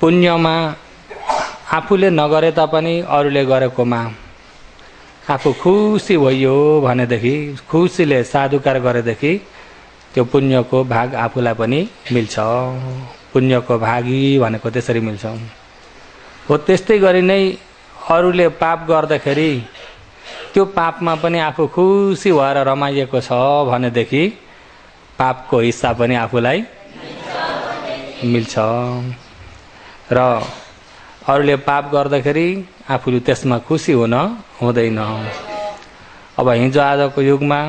पुण्यमा आफूले नगरे तापनि अरूले गरेकोमा आफू खुसी भइयो भनेदेखि, खुसीले साधुकार गरेदेखि त्यो पुण्यको भाग आफूलाई पनि मिल्छ। पुण्यको भागी भनेको त्यसरी मिल्छ। हो त्यस्तै गरी नै अरूले पाप गर्दाखेरि त्यो पापमा पनि आफू खुसी भएर रमाइएको छ भनेदेखि पापको हिस्सा पनि आफूलाई मिल्छ। र अरूले पाप गर्दाखेरि आफूले त्यसमा खुसी हुन हुँदैन। अब हिजो आजको युगमा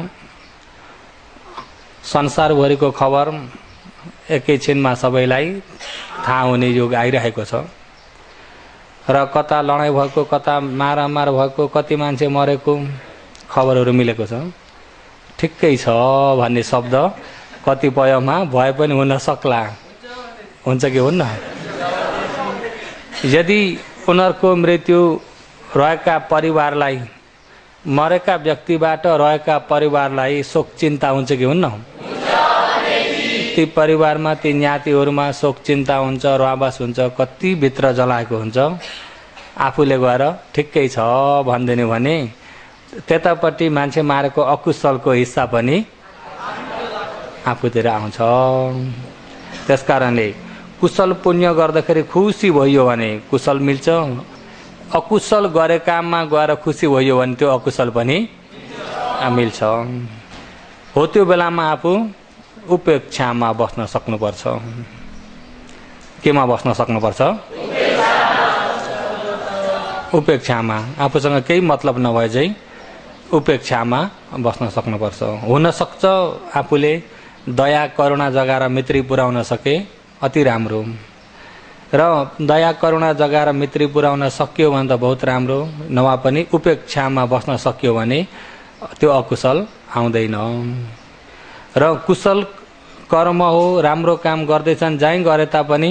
संसारभरिको खबर एकैछिनमा सबैलाई थाहा हुने युग आइरहेको छ र कता लडाइँ भएको, कता मारामार भएको, कति मान्छे मरेको खबरहरू मिलेको छ। ठिक्कै छ भन्ने शब्द कतिपयमा भए पनि हुन सक्ला, हुन्छ कि हुन्न? यदि उनीहरूको मृत्यु रहेका परिवारलाई, मरेका व्यक्तिबाट रहेका परिवारलाई शोक चिन्ता हुन्छ कि हुन्न? ती परिवारमा, ती ज्ञातिहरूमा शोक चिन्ता हुन्छ, रुवाबास हुन्छ, कति भित्र जलाएको हुन्छ। आफूले गएर ठिक्कै छ भन्दिने भने त्यतापट्टि मान्छे मारेको अकुशलको हिस्सा पनि आफूतिर आउँछ। त्यसकारणले कुशल पुण्य गर्दाखेरि खुसी भइयो भने कुशल मिल्छ। अकुशल गरे काममा गएर खुसी भइयो भने त्यो अकुशल पनि मिल्छ। हो त्यो बेलामा आफू उपेक्षामा बस्न सक्नुपर्छ। केमा बस्न सक्नुपर्छ? उपेक्षामा। आफूसँग केही मतलब नभए चाहिँ उपेक्षामा बस्न सक्नुपर्छ। हुन सक्छ आफूले दया करुणा जगाएर मित्री पुर्याउन सके अति राम्रो, र दया करुणा जगाएर मित्री पुर्याउन सक्यो भने त बहुत राम्रो, नभए पनि उपेक्षामा बस्न सक्यो भने त्यो अकुशल आउँदैन। र कुशल कर्म हो, राम्रो काम गर्दैछन्, जहीँ गरे तापनि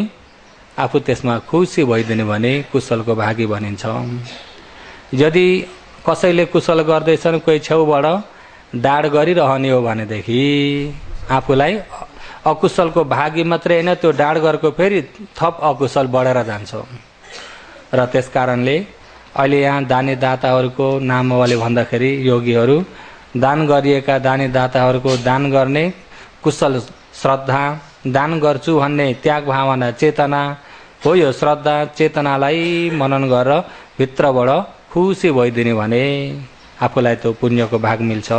आफू त्यसमा खुसी भइदिने भने कुशलको भागी भनिन्छ। यदि कसैले कुशल गर्दैछन्, कोही छेउबाट डाड गरिरहने हो भनेदेखि आफूलाई अकुशलको भागी मात्रै होइन, त्यो डाड गरेको फेरि थप अकुशल बढेर जान्छ। र त्यस कारणले अहिले यहाँ दानी दाताहरूको नामावली भन्दाखेरि योगीहरू दान गरिएका दानी दाताहरूको दान गर्ने कुशल श्रद्धा, दान गर्छु भन्ने त्याग भावना चेतना हो। यो श्रद्धा चेतनालाई मनन गरेर भित्रबाट खुसी भइदिने भने आफूलाई त्यो पुण्यको भाग मिल्छ।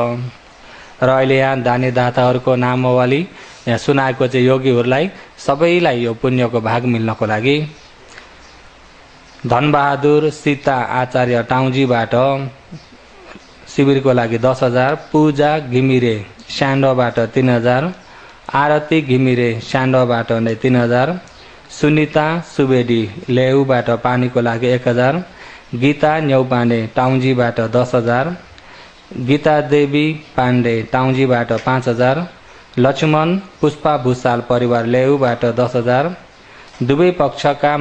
र अहिले यहाँ दानी दाताहरूको नामावली यहाँ सुनाएको चाहिँ योगीहरूलाई सबैलाई यो पुण्यको भाग मिल्नको लागि धनबहादुर सीता आचार्य टाउजीबाट शिविरको लागि 10,000, पूजा घिमिरे स्यान्डोबाट 3,000, आरती घिमिरे स्यान्डोबाट 3,000, सुनिता सुवेदी लेहुबाट पानीको लागि 1,000, गीता न्यौपाने टाउजीबाट 10,000, गीता देवी पाण्डे टाउजीबाट 5,000, लक्ष्मण पुष्पा भूषाल परिवार लेहुबाट 10,000, दुवै पक्षका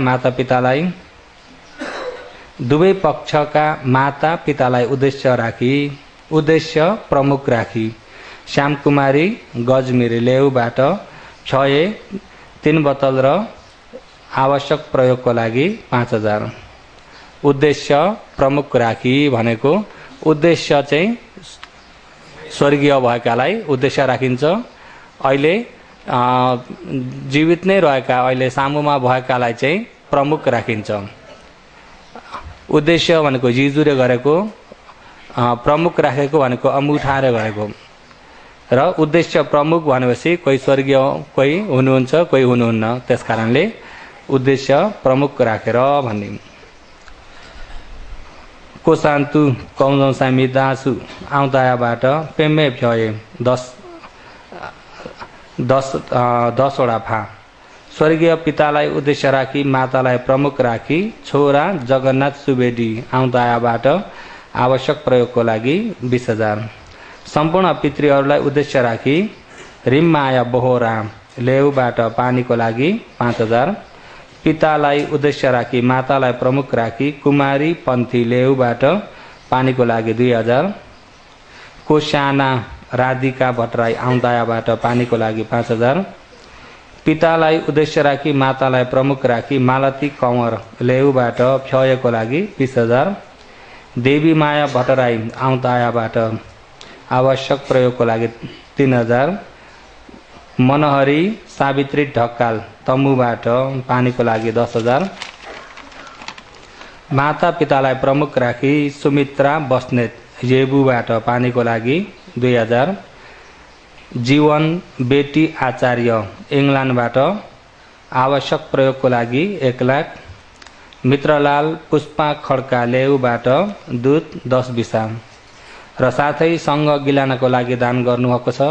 माता पितालाई उद्देश्य प्रमुख राखी श्यामकुमारी गजमिरी लेहुबाट 3 बोतल र आवश्यक प्रयोगको लागि 5,000। उद्देश्य प्रमुख राखी भनेको उद्देश्य चाहिँ स्वर्गीय भएकालाई उद्देश्य राखिन्छ। अहिले जीवित नै रहेका, अहिले सामुमा भएकालाई चाहिँ प्रमुख राखिन्छ। उद्देश्य भनेको जिजुले गरेको, प्रमुख राखेको भनेको अमुठाएर गरेको। र उद्देश्य प्रमुख भनेपछि कोही स्वर्गीय कोही हुनुहुन्छ, कोही हुनुहुन्न, त्यसकारणले उद्देश्य प्रमुख राखेर भन्ने। कोसान्तु कौजौं सामी दासु आउँदायाबाट पेमे भ्यए 10वटा फा। स्वर्गीय पितालाई उद्देश्य राखी मातालाई प्रमुख राखी छोरा जगन्नाथ सुवेदी आउँदायाबाट आवश्यक प्रयोगको लागि 20,000। सम्पूर्ण पितृहरूलाई उद्देश्य राखी रिममाया बोहरा लेहुबाट पानीको लागि 5,000। पितालाई उद्देश्य राखी मातालाई प्रमुख राखी कुमारी पन्थी लेहुबाट पानीको लागि 2,000। कोशाना राधिका भट्टराई आउँदायाबाट पानीको लागि 5,000। पितालाई उद्देश्य राखी मातालाई प्रमुख राखी मालती कंवर लेउबाट क्षयको लागि 20,000। देवी माया भट्टराई आउँतायाबाट आवश्यक प्रयोगको लागि 3,000। मनहरी सावित्री ढक्काल तम्बुबाट पानीको लागि 10,000। माता पितालाई प्रमुख राखी सुमित्रा बस्नेत येबुबाट पानीको लागि 2,000। जीवन बेटी आचार्य इंग्ल्यान्डबाट आवश्यक प्रयोगको लागि 1,00,000। मित्रलाल पुष्पा खड्का लेउबाट दूध 10 बिसा र साथै सङ्घ गिलानाको लागि दान गर्नुभएको छ।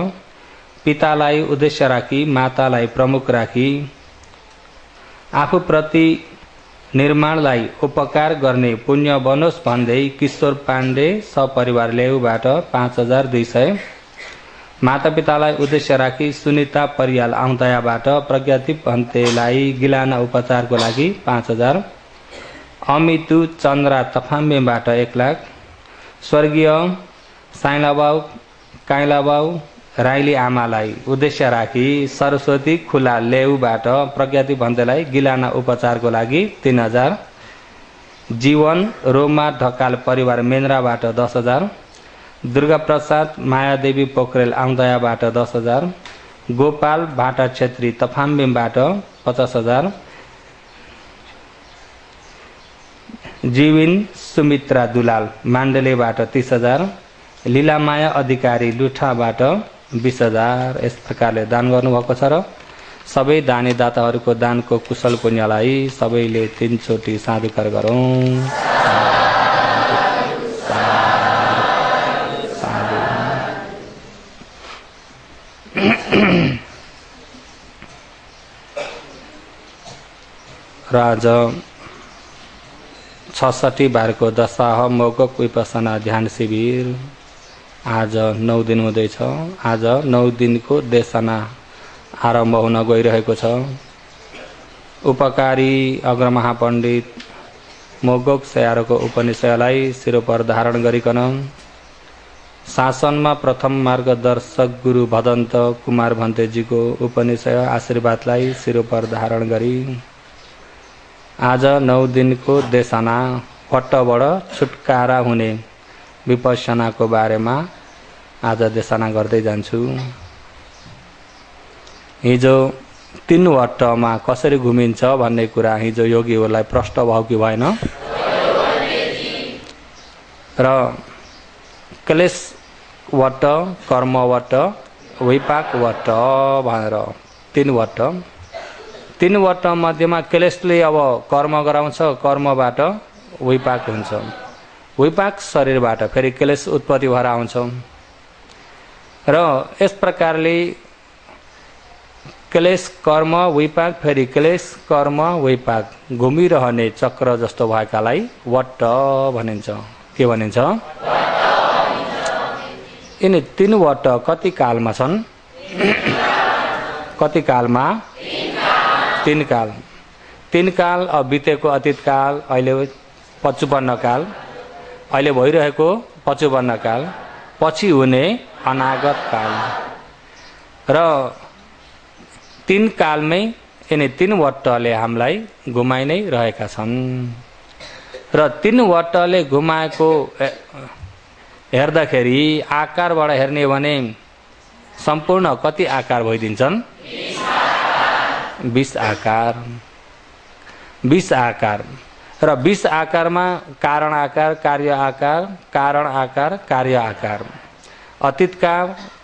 पितालाई उद्देश्य राखी मातालाई प्रमुख राखी आफूप्रति निर्माणलाई उपकार गर्ने पुण्य बनोस् भन्दै किशोर पाण्डे सपरिवार लेउबाट 5,200। माता पितालाई उद्देश्य राखी सुनिता परियाल आउँतायाबाट प्रज्ञादीप भन्तेलाई गिलाना उपचारको लागि 5,000। अमितु चन्द्रा तफाम्बेबाट 1,00,000। स्वर्गीय साइलाबाउ काइलाबाउ राईली आमालाई उद्देश्य राखी सरस्वती खुला लेउबाट प्रज्ञादीप भन्तेलाई गिलाना उपचारको लागि 3,000। जीवन रोमा ढकाल परिवार मेन्द्राबाट 10,000। दुर्गा प्रसाद मायादेवी पोखरेल आउँदायाबाट 10,000। गोपाल भाटा छेत्री तफाम्बेबाट 50,000। जीविन सुमित्रा दुलाल माण्डलेबाट 30,000। लीलामाया अधिकारी लुठाबाट 20,000। यस प्रकारले दान गर्नुभएको छ र सबै दानी दाताहरूको दानको कुशल पुण्यलाई सबैले 3 चोटि साधुकार गरौँ। र आज 66 बारको दशाह मोगक विपसना ध्यान शिविर आज 9 दिन हुँदैछ। आज 9 दिनको देशना आरम्भ हुन गइरहेको छ। उपकारी अग्रमहापण्डित मोगक स्यारोको उपनिषदलाई शिरोपर धारण गरिकन शासनमा प्रथम मार्गदर्शक गुरु भदन्त कुमार भन्तेजीको उपनिषद आशीर्वादलाई शिरोपर धारण गरी आज 9 दिनको देशना फट्टबाट छुटकारा हुने विपස්සनाको बारेमा आज देशना गर्दै जान्छु। हिजो 3 वटमा कसरी घुमिन्छ भन्ने कुरा हिजो योगीहरूलाई प्रष्ट भयो कि भएन? र क्लेश वट, कर्म वट, विपाक वट भनेर 3 वट। 3 वट मध्येमा क्लेशले अब कर्म गराउँछ, कर्मबाट विपाक हुन्छ, विपाक शरीरबाट फेरि क्लेश उत्पत्ति भएर आउँछ। र यस प्रकारले क्लेश कर्म विपाक फेरि क्लेश कर्म विपाक घुमिरहने चक्र जस्तो भएकालाई वट भनिन्छ। के भनिन्छ? यिनी 3 वट कति कालमा छन्? कति कालमा? 3 काल। 3 काल अब बितेको अतीत काल, अहिले 55 काल, अहिले भइरहेको 55 काल, पछि हुने अनागत काल। र 3 कालमै यिनी 3 वटले हामीलाई घुमाइ नै रहेका छन्। र 3 वटले घुमाएको हेर्दाखेरि आकारबाट हेर्ने हो भने सम्पूर्ण कति आकार भइदिन्छन्? 20 आकार। 20 आकार। र 20 आकारमा कारण आकार, कार्य आकार, कारण आकार, कार्य आकार। अतीतका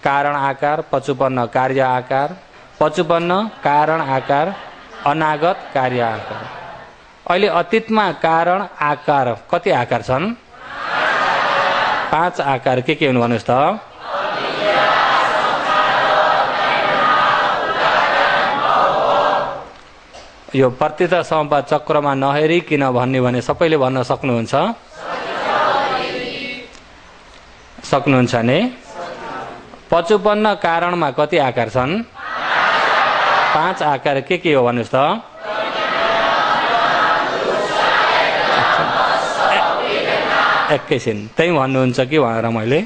कारण आकार 55 कार्य आकार, 55 कारण आकार, अनागत कार्य आकार। अहिले अतीतमा कारण आकार कति आकार छन्? 5 आकार। के हुनु भन्नुहोस् त? यो प्रतित समपा चक्रमा नहेरिकन भन्ने भने सबैले भन्न सक्नुहुन्छ? सक्नुहुन्छ नि? 55 कारणमा कति आकार छन्? 5 आकार। के हो भन्नुहोस् त? एकैछिन त्यही भन्नुहुन्छ कि भनेर मैले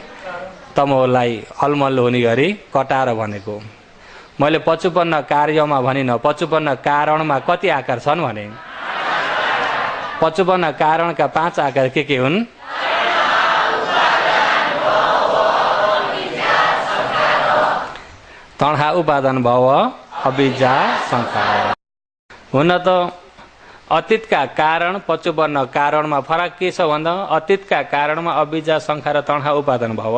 तमोलाई अलमल हुने गरी कटाएर भनेको। मैले 55 कार्यमा भनिन, 55 कारणमा कति आकार छन् भने। 55 कारणका 5 आकार के हुन्? तणहा उपादान भव अबिजा संखार। हुन त अतीतका कारण 55 कारणमा फरक के छ भन्दा अतीतका कारणमा अबिजा संखार तणहा उपादान भव,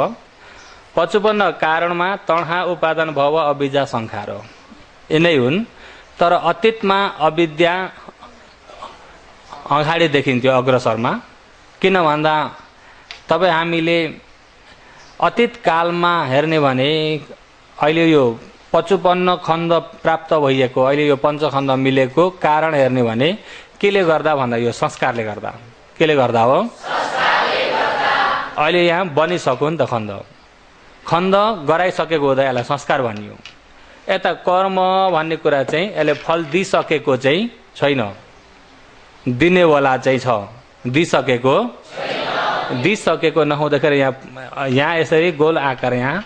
55 कारणमा तणहा उपादान भव अबिजा संखार यिनै हुन्। तर अतीतमा अविद्या अगाडि देखिन्थ्यो अग्रसरमा। किन भन्दा तपाईँ हामीले अतीत कालमा हेर्ने भने अहिले यो 55 खण्ड प्राप्त भइएको, अहिले यो पञ्चखण्ड मिलेको कारण हेर्ने भने केले गर्दा भन्दा यो संस्कारले गर्दा। केले गर्दा हो? अहिले यहाँ बनिसक्यो नि त खण्ड, खण्ड गराइसकेको हुँदा यसलाई संस्कार भनियो। यता कर्म भन्ने कुरा चाहिँ यसले फल दिइसकेको चाहिँ छैन, दिनेवाला चाहिँ छ, दिइसकेको नहुँदाखेरि यहाँ यसरी गोल आकार यहाँ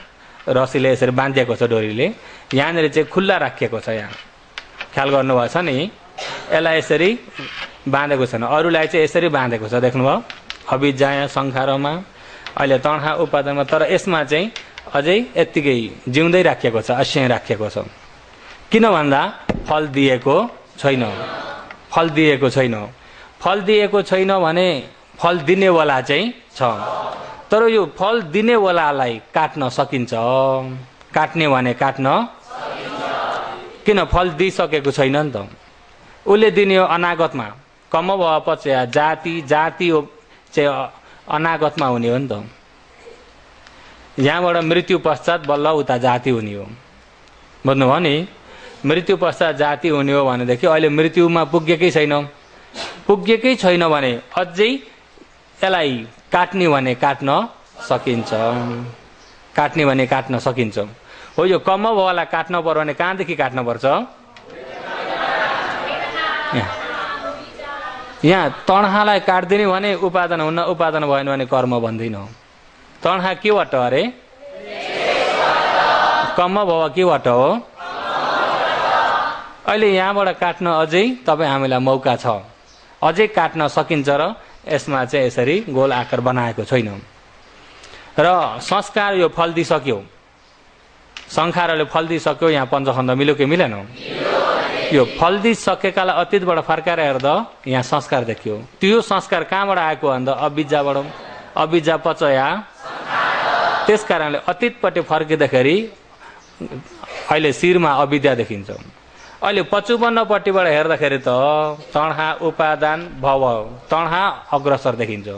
रसीले यसरी बाँधिएको छ, डोरीले यहाँनिर चाहिँ खुल्ला राखिएको छ। यहाँ ख्याल गर्नुभएको छ नि, यसलाई यसरी बाँधेको छैन, अरूलाई चाहिँ यसरी बाँधेको छ, देख्नुभयो अबिजा संखारमा अहिले तणहा उपादानमा। तर यसमा चाहिँ अझै यत्तिकै जिउँदै राखिएको छ, अश्याइ राखिएको छ। किन भन्दा फल दिएको छैन, फल दिएको छैन। फल दिएको छैन भने फल दिनेवाला चाहिँ छ, तर यो फल दिनेवालालाई काट्न सकिन्छ। काट्ने भने काट्न, किन फल दिइसकेको छैन नि त। उसले दिने हो अनागतमा, कम भएपछि जाति चाहिँ अनागतमा हुने हो नि त। यहाँबाट मृत्यु पश्चात बल्ल उता जाति हुने हो, बुझ्नुभयो नि। मृत्यु पश्चात जाति हुने हो भनेदेखि अहिले मृत्युमा पुगेकै छैन भने अझै यसलाई काट्ने भने काट्न सकिन्छ, काट्ने भने काट्न सकिन्छ। हो यो कम भएला काट्न पर्यो भने कहाँदेखि काट्न पर्छ? यहाँ तणहालाई काट्दिने भने उपादान हुन्न, उपादान भएन भने कर्म भन्दैन। तणहा केबाट अरे? कम भव केबाट हो? अहिले यहाँबाट काट्न अझै तपाईँ हामीलाई मौका छ, अझै काट्न सकिन्छ। र यसमा चाहिँ यसरी गोल आकार बनाएको छैन। र संस्कार यो फल दिइसक्यो, संखारले फल दिइसक्यो। यहाँ पञ्चखण्ड मिल्यो कि मिलेन? यो फल दिइसकेकालाई अतीतबाट फर्काएर हेर्दा यहाँ संस्कार देखियो। त्यो संस्कार कहाँबाट आएको भन्दा अबिजाबाट, अबिजा पचया। त्यस कारणले अतीतपट्टि फर्किँदाखेरि अहिले शिरमा अविद्या देखिन्छ। अहिले 55 पट्टिबाट हेर्दाखेरि त तणहा उपादान भव, तणहा अग्रसर देखिन्छ।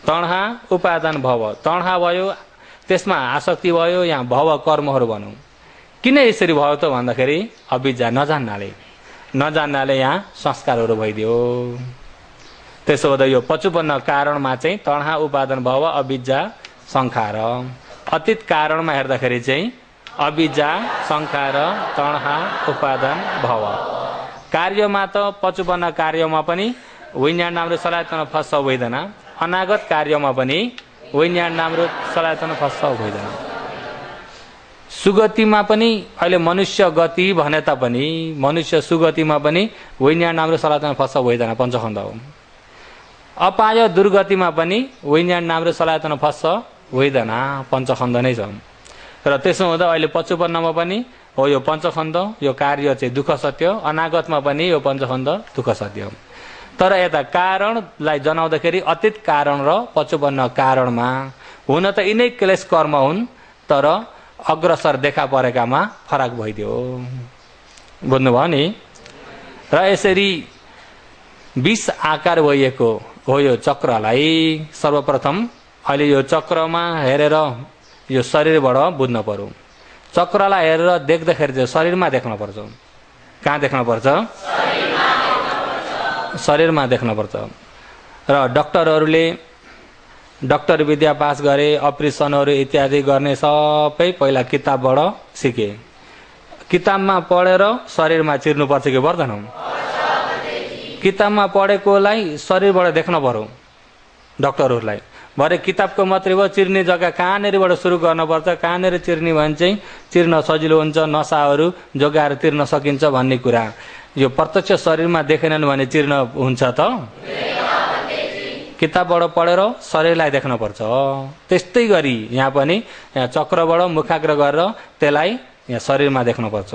तणहा उपादान भव, तणहा भयो, त्यसमा आसक्ति भयो, यहाँ भव कर्महरू भनौँ। किन यसरी भयो त भन्दाखेरि अविद्या नजान्नाले यहाँ संस्कारहरू भइदियो। त्यसो हुँदा यो 55 कारणमा चाहिँ तणहा उपादान भव अविद्या संखार। अतीत कारणमा हेर्दाखेरि चाहिँ अबिजा संखार तणहा उपादान भव। कार्यमा त 55 कार्यमा पनि विज्ञान नाम सलायतन फस्स वेदना, अनागत कार्यमा पनि विज्ञान नाम सलायतन फस्स वेदना। सुगतिमा पनि अहिले मनुष्य गति भने तापनि मनुष्य सुगतिमा पनि विज्ञान नाम सलायतन फस्स वेदना पञ्चखण्ड हो। अपाय दुर्गतिमा पनि विज्ञान नाम सलायतन फस्स वेदना पञ्चखण्ड नै छ। र त्यसो हुँदा अहिले 55 पनि हो यो पञ्चखण्ड, यो कार्य चाहिँ दुःख सत्य, अनागतमा पनि यो पञ्चखण्ड दुःख सत्य। तर यता कारणलाई जनाउँदाखेरि अतीत कारण र 55 कारणमा हुन त यिनै क्लेश कर्म हुन्, तर अग्रसर देखा परेकामा फरक भइदियो, बुझ्नुभयो नि। र यसरी 20 आकार भइएको हो यो चक्रलाई सर्वप्रथम अहिले यो चक्रमा हेरेर यो शरीरबाट बुझ्न पर्यो। चक्रलाई हेरेर देख्दाखेरि चाहिँ शरीरमा देख्न पर्छ। कहाँ देख्न पर्छ? शरीरमा देख्न पर्छ। र डाक्टरहरूले डाक्टर विद्या पास गरे, अपरेसनहरू इत्यादि गर्ने सबै पहिला किताबबाट सिके। किताबमा पढेर शरीरमा चिर्नुपर्छ कि पर्दैन? किताबमा पढेकोलाई शरीरबाट देख्न पर्यो डाक्टरहरूलाई। भरे किताबको मात्रै भयो, चिर्ने जग्गा कहाँनिरबाट सुरु गर्नुपर्छ, कहाँनिर चिर्ने भने चाहिँ चिर्न सजिलो हुन्छ, नसाहरू जोगाएर तिर्न सकिन्छ भन्ने कुरा यो प्रत्यक्ष शरीरमा देखेनन् भने चिर्न हुन्छ त? किताबबाट पढेर शरीरलाई देख्नुपर्छ। त्यस्तै गरी यहाँ पनि यहाँ चक्रबाट मुखाग्र गरेर त्यसलाई यहाँ शरीरमा देख्नुपर्छ।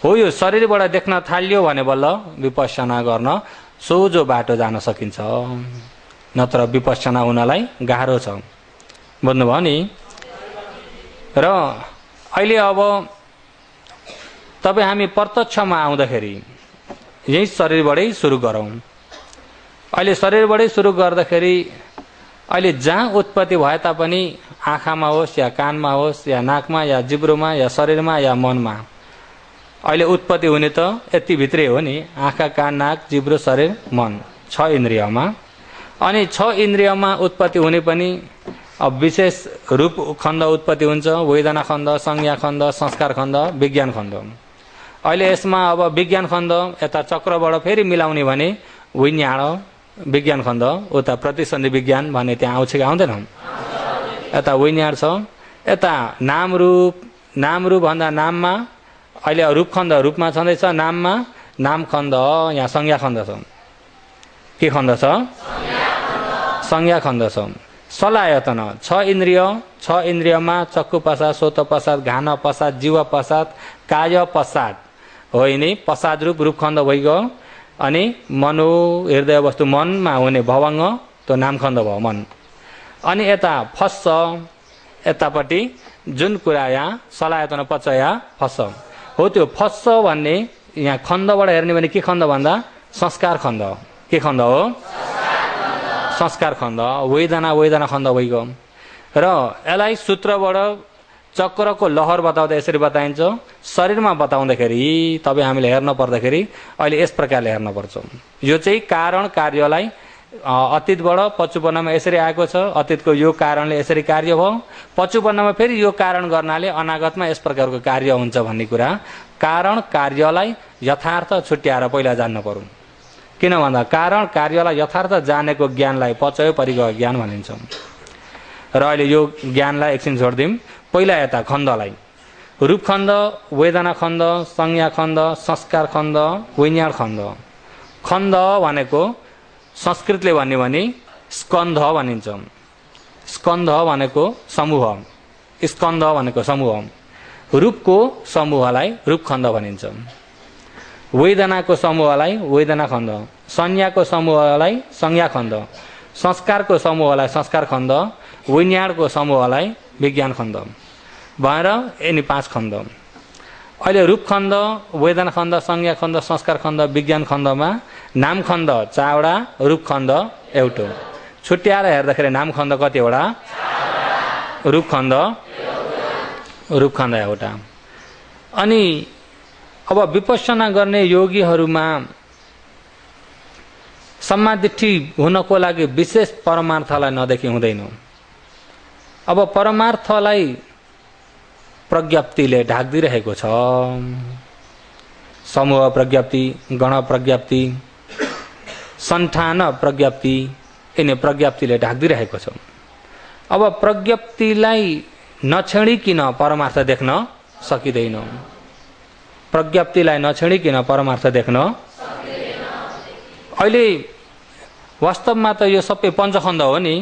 हो, यो शरीरबाट देख्न थाल्यो भने बल्ल विपश्यना गर्न सोझो बाटो जान सकिन्छ, नत्र विपश्यना हुनलाई गाह्रो छ। बुझ्नुभयो नि? र अहिले अब तपाईँ हामी प्रत्यक्षमा आउँदाखेरि यही शरीरबाटै सुरु गरौँ। अहिले शरीरबाटै सुरु गर्दाखेरि अहिले जहाँ उत्पत्ति भए तापनि आँखामा होस् या कानमा होस् या नाकमा या जिब्रोमा या शरीरमा या मनमा, अहिले उत्पत्ति हुने त यति भित्रै हो नि, आँखा कान नाक जिब्रो शरीर मन 6 इन्द्रियमा। अनि 6 इन्द्रियमा उत्पत्ति हुने पनि अब विशेष रूप खण्ड उत्पत्ति हुन्छ, वेदना खण्ड, संज्ञा खण्ड, संस्कार खण्ड, विज्ञान खण्ड। अहिले यसमा अब विज्ञान खण्ड यता चक्रबाट फेरि मिलाउने भने विज्ञान विज्ञान खण्ड, उता प्रतिसन्धि विज्ञान भन्ने त्यहाँ आउँछ कि आउँदैन? यता विज्ञान छ, यता नाम रूप भन्दा नाममा अहिले रूप खण्ड रूपमा छँदैछ, नाममा नाम खण्ड, यहाँ संज्ञा खण्ड छ। के खण्ड छ? संज्ञा खण्ड छ। सलायतन 6 इन्द्रिय, 6 इन्द्रियमा चक्षु पश्चात, सोत पश्चात, घान पश्चात, जीव पश्चात, काय पश्चात, होइन पश्चात रूप खण्ड भइगयो। अनि मनो हृदय वस्तु मनमा हुने भवङ्ग त्यो नाम खण्ड भयो मन। अनि यता फस्छ, यतापट्टि जुन कुरा यहाँ सलायतन पच्छ यहाँ फस्छ हो, त्यो फस्छ भन्ने यहाँ खण्डबाट हेर्ने भने के खण्ड भन्दा संस्कार खण्ड। के खण्ड हो? संस्कार खण्ड। वेदना खण्ड भइगयो। र यसलाई सूत्रबाट चक्रको लहर बताउँदा यसरी बताइन्छ। शरीरमा बताउँदाखेरि तपाईँ हामीले हेर्न पर्दाखेरि अहिले यस प्रकारले हेर्नुपर्छ। यो चाहिँ कारण कार्यलाई अतीतबाट पचुपन्नमा यसरी आएको छ, अतीतको यो कारणले यसरी कार्य भयो, पचुपन्नमा फेरि यो कारण गर्नाले अनागतमा यस प्रकारको कार्य हुन्छ भन्ने कुरा। कारण कार्यलाई यथार्थ छुट्याएर पहिला जान्न पर्यो। किन भन्दा कारण कार्यलाई यथार्थ जानेको ज्ञानलाई पचयो परिगयो ज्ञान भनिन्छ। र अहिले यो ज्ञानलाई एकछिन छोडिदिउँ। पहिला यता खण्डलाई रूप खण्ड, वेदना खण्ड, संज्ञा खण्ड, संस्कार खण्ड, विज्ञान खण्ड। खण्ड भनेको संस्कृतले भन्यो भने स्कन्ध भनिन्छ। स्कन्ध भनेको समूह, स्कन्ध भनेको समूह। रूपको समूहलाई रूप खण्ड भनिन्छ, वेदनाको समूहलाई वेदना खण्ड, संज्ञाको समूहलाई संज्ञा खण्ड, संस्कारको समूहलाई संस्कार खण्ड, विज्ञानको समूहलाई विज्ञान खण्ड भएर यिनी 5 खण्ड। अहिले रूप खण्ड, वेदना खण्ड, संज्ञा खण्ड, संस्कार खण्ड, विज्ञान खण्डमा नाम खण्ड 4वटा, रूप खण्ड 1। छुट्याएर हेर्दाखेरि नाम खण्ड कतिवटा? रूप खण्ड 1। अनि अब विपश्यना गर्ने योगीहरूमा सम्मादिठी हुनको लागि विशेष परमार्थलाई नदेखि हुँदैन। अब परमार्थलाई प्रज्ञप्तिले ढाक्दिरहेको छ। समूह प्रज्ञप्ति, गण प्रज्ञप्ति, सन्ठान प्रज्ञप्ति, यिनी प्रज्ञप्तिले ढाक्दिरहेको छ। अब प्रज्ञप्तिलाई नछेडिकन परमार्थ देख्न सकिँदैन। प्रज्ञप्तिलाई नछेडिकन परमार्थ देख्न अहिले वास्तवमा त यो सबै पञ्चखण्ड हो नि।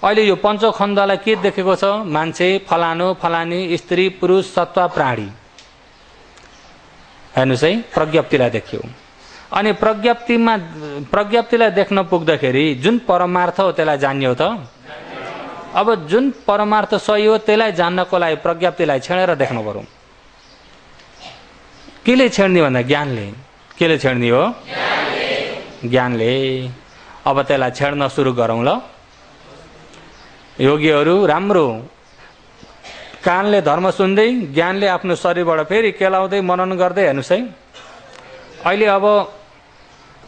अहिले यो पञ्चखण्डलाई के देखेको छ? मान्छे, फलानु फलानी, स्त्री पुरुष, सत्व प्राणी। हेर्नुहोस् है, प्रज्ञप्तिलाई देख्यो। अनि प्रज्ञप्तिलाई देख्न पुग्दाखेरि जुन परमार्थ हो त्यसलाई जान्यो त। अब जुन परमार्थ सही हो त्यसलाई जान्नको लागि प्रज्ञप्तिलाई छेडेर देख्नु पर्यो। केले छेड्ने भन्दा ज्ञानले। केले छेड्ने हो? ज्ञानले। अब त्यसलाई छेड्न सुरु गरौँ ल। योगीहरू राम्रो कानले धर्म सुन्दै ज्ञानले आफ्नो शरीरबाट फेरि केलाउँदै मनन गर्दै हेर्नुहोस् है। अहिले अब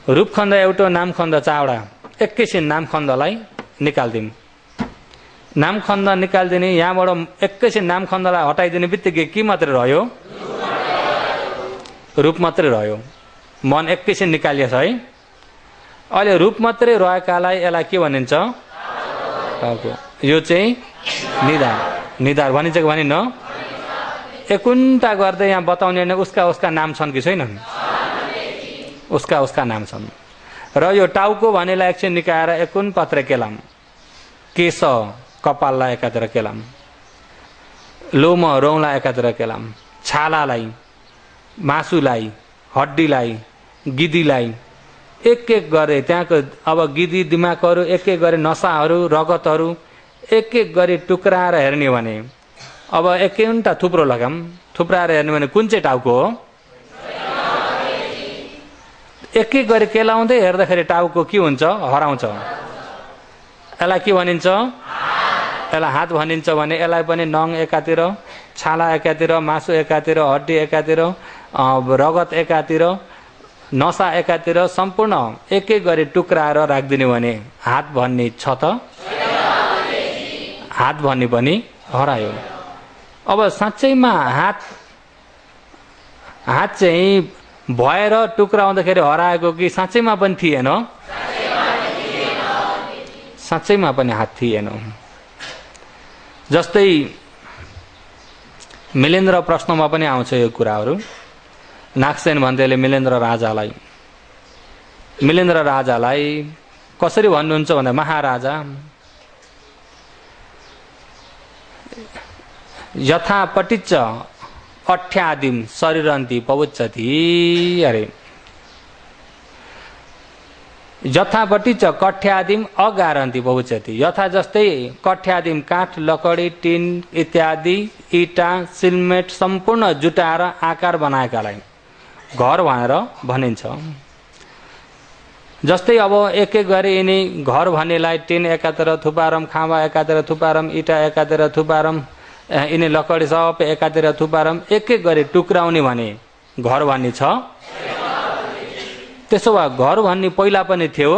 रूपखण्ड 1, नामखण्ड 4वटा, एकैछिन नामखण्डलाई निकाल्दिउँ। नामखण्ड निकालिदिने, यहाँबाट एकैछिन नामखण्डलाई हटाइदिने बित्तिकै के मात्रै रह्यो? रूप मात्रै रह्यो। मन एकैछिन निकालिएछ है। अहिले रूप मात्रै रहेकालाई यसलाई के भनिन्छ? टाउको यो चाहिँ निधार निधार भनिन्छ कि भनिन्न एकुन्टा गर्दै यहाँ बताउने होइन उसका नाम छन् कि छैनन् उसका नाम छन् र यो टाउको भनेलाई एकछिन निकाएर एकुन पत्र केलाम केश कपाललाई एकातिर केलाम लोम रौँलाई एकातिर केलाम छालालाई मासुलाई हड्डीलाई गिदीलाई एक एक गरे त्यहाँको अब गिदी दिमागहरू एक एक गरे नसाहरू रगतहरू एक एक गरी टुक्राएर हेर्ने भने अब एकैवटा थुप्रो लगाम थुप्राएर हेर्ने भने कुन चाहिँ टाउको हो एक एक गरी केलाउँदै हेर्दाखेरि टाउको के हुन्छ हराउँछ यसलाई के भनिन्छ यसलाई हात भनिन्छ भने यसलाई पनि नङ एकातिर छाला एकातिर मासु एकातिर हड्डी एकातिर रगत एकातिर नसा एकातिर सम्पूर्ण एक एक गरी टुक्राएर राखिदिने भने हात भन्ने छ त हात भन्ने पनि हरायो अब साँच्चैमा हात चाहिँ भएर टुक्राउँदाखेरि हराएको कि साँच्चैमा पनि थिएन साँच्चैमा पनि हात थिएन जस्तै मिलेन्द्र प्रश्नमा पनि आउँछ यो कुराहरू नागसेन भन्दैले मिलेन्द्र राजालाई कसरी भन्नुहुन्छ भन्दा महाराजा यथा पटिच्च अठ्यादिम शरीरन्ति पवुच्चति अरे यथा पटिच्च कठ्यादिम अगारन्ति पवुच्चति यथा जस्तै कठ्यादिम काठ लकडी टिन इत्यादि इटा सिलमेट सम्पूर्ण जुटाएर आकार बनाएकालाई घर भनेर भनिन्छ जस्तै अब एक एक गरी यिनी घर भन्नेलाई टिन एकातिर थुपारम खाँबा एकातिर थुपारम इटा एकातिर थुपारम यिनी लकडी सब एकातिर थुपारम एक एक गरी टुक्राउने भने घर भन्ने छ त्यसो भए घर भन्ने पहिला पनि थियो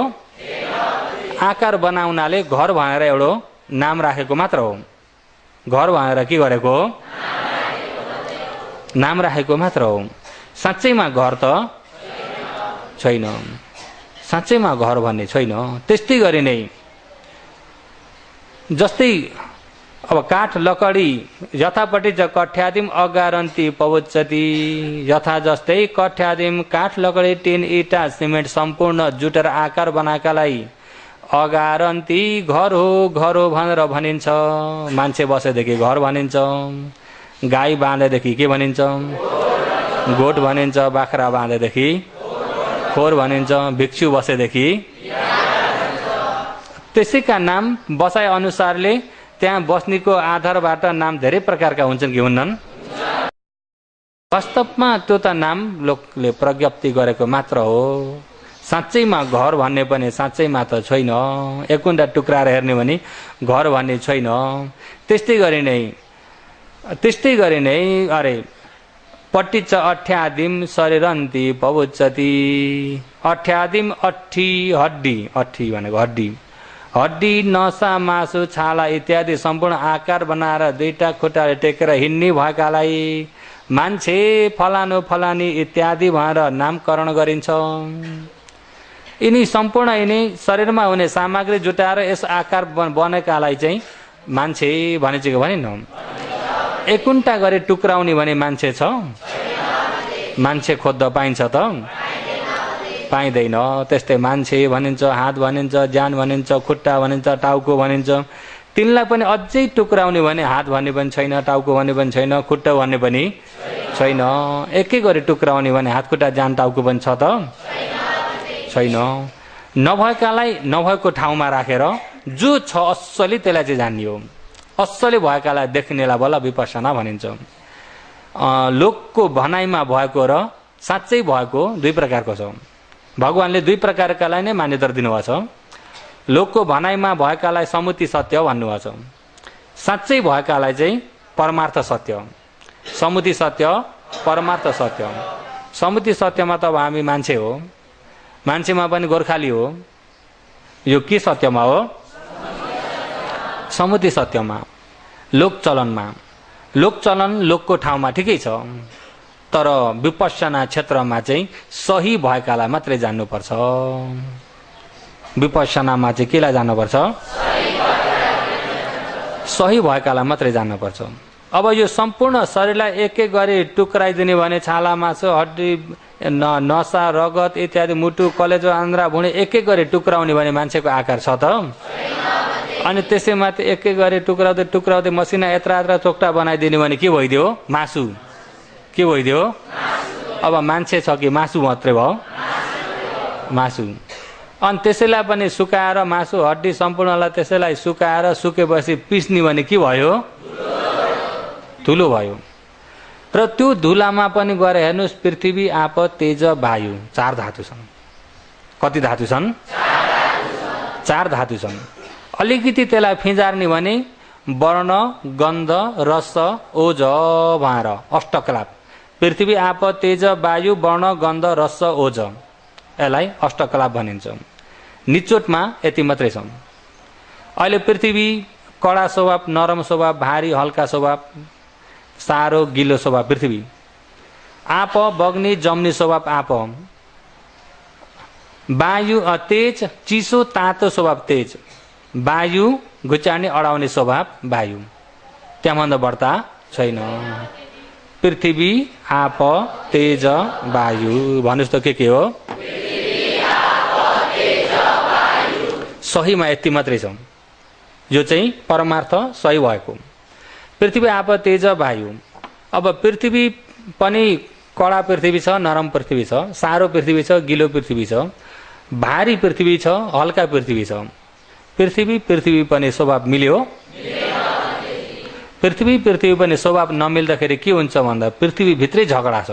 आकार बनाउनाले घर भनेर एउटा नाम राखेको मात्र हो घर भनेर के गरेको नाम राखेको मात्र हो साँच्चैमा घर त छैन साँच्चैमा घर भन्ने छैन त्यस्तै गरी नै जस्तै अब काठ लकडी यथापट्टि कठ्यादिम अगारन्ती पवुच्चति यथा जस्तै कठ्यादिम काठ लकडी टिन इटा सिमेन्ट सम्पूर्ण जुटेर आकार बनाएकालाई अगारन्ती घर हो भनेर भनिन्छ मान्छे बसेदेखि घर भनिन्छ गाई बाँधेदेखि के भनिन्छ गोठ भनिन्छ बाख्रा बाँधेदेखि खोर भनिन्छ भिक्षु बसेदेखि त्यसैका नाम बसाइ अनुसारले त्यहाँ बस्नेको आधारबाट नाम धेरै प्रकारका हुन्छन् कि हुन्नन् वास्तवमा त्यो त नाम लोकले प्रज्ञप्ति गरेको मात्र हो साँच्चैमा घर भन्ने पनि साँच्चैमा त छैन एकुन्टा टुक्राएर हेर्ने भने घर भन्ने छैन त्यस्तै गरी नै अरे पट्टिच्च अठ्यादिम शरीरन्ति पवुच्चति अठ्यादिम अट्ठी हड्डी अट्ठी भनेको हड्डी नसा मासु छाला इत्यादि सम्पूर्ण आकार बनाएर दुईटा खुट्टाले टेकेर हिँड्ने भएकालाई मान्छे फलानु फलानी इत्यादि भनेर नामकरण गरिन्छ यिनी सम्पूर्ण यिनी शरीरमा हुने सामग्री जुटाएर यस आकार बनेकालाई चाहिँ मान्छे भनिन्छ कि भनिन्न एकुन्टा गरी टुक्राउने भने मान्छे छ मान्छे खोज्दा पाइन्छ त पाइँदैन त्यस्तै मान्छे भनिन्छ हात भनिन्छ ज्यान भनिन्छ खुट्टा भनिन्छ टाउको भनिन्छ तिनलाई पनि अझै टुक्राउने भने हात भन्ने पनि छैन टाउको भन्ने पनि छैन खुट्टा भन्ने पनि छैन एकै गरी टुक्राउने भने हात खुट्टा ज्यान टाउको पनि छ त छैन नभएकालाई नभएको ठाउँमा राखेर जो छ असली त्यसलाई चाहिँ जान्ने हो असली भएकालाई देख्नेलाई बल्ल विपश्यना भनिन्छ लोकको भनाइमा भएको र साँच्चै भएको दुई प्रकारको छ भगवानले दुई प्रकारकालाई नै मान्यता दिनुभएको छ लोकको भनाइमा भएकालाई समुति सत्य भन्नुभएको छ साँच्चै भएकालाई चाहिँ परमार्थ सत्य समुति सत्य परमार्थ सत्य समुति सत्यमा त अब हामी मान्छे हो मान्छेमा पनि गोर्खाली हो यो के सत्यमा हो समुति सत्यमा लोकचलनमा लोकचलन लोकको ठाउँमा ठिकै छ तर विपश्यना क्षेत्रमा चाहिँ सही भएकालाई मात्रै जान्नुपर्छ विपश्यनामा चाहिँ केलाई जान्नुपर्छ सही भएकालाई मात्रै जान्नुपर्छ। अब यो सम्पूर्ण शरीरलाई एक एक गरी टुक्राइदिने भने छाला मासु हड्डी नसा रगत इत्यादि मुटु कलेजो आन्द्रा भुँडी एक एक गरी टुक्राउने भने मान्छेको आकार छ त? अनि त्यसैमाथि एक एक गरी टुक्राउँदै टुक्राउँदै मसिना यत्रा यत्रा चोक्टा बनाइदिने भने के भइदियो? मासु। के भइदियो? अब मान्छे छ कि मासु मात्रै भयो? मासु। अनि त्यसैलाई पनि सुकाएर मासु हड्डी सम्पूर्णलाई त्यसैलाई सुकाएर सुकेपछि पिस्ने भने के भयो? धुलो भयो। र त्यो धुलामा पनि गएर हेर्नुहोस् पृथ्वी आप तेज वायु 4 धातु छन्। कति धातु छन्? 4 धातु छन्। अलिकति त्यसलाई फिंजार्ने भने वर्ण गन्ध रस ओज भएर अष्टकलाप। पृथ्वी आप तेज वायु वर्ण गन्ध रस ओज, यसलाई अष्टकलाप भनिन्छ। निचोटमा यति मात्रै छ। अहिले पृथ्वी कडा स्वभाव नरम स्वभाव भारी हल्का स्वभाव सारो गिलो स्वभाव पृथ्वी। आप बग्ने जम्ने स्वभाव आप। वायु तेज चिसो तातो स्वभाव तेज। वायु घुचार्ने अडाउने स्वभाव वायु। त्यहाँभन्दा बढ्ता छैन। पृथ्वी आप तेज वायु भन्नुस् त के हो? सहीमा यति मात्रै छ। यो चाहिँ परमार्थ सही भएको। पृथ्वी आप तेज वायु। अब पृथ्वी पनि कडा पृथ्वी छ नरम पृथ्वी छ सारो पृथ्वी छ गिलो पृथ्वी छ भारी पृथ्वी छ हल्का पृथ्वी छ। पृथ्वी पनि स्वभाव मिल्यो? पृथ्वी पनि स्वभाव नमिल्दाखेरि के हुन्छ भन्दा पृथ्वी भित्रै झगडा छ।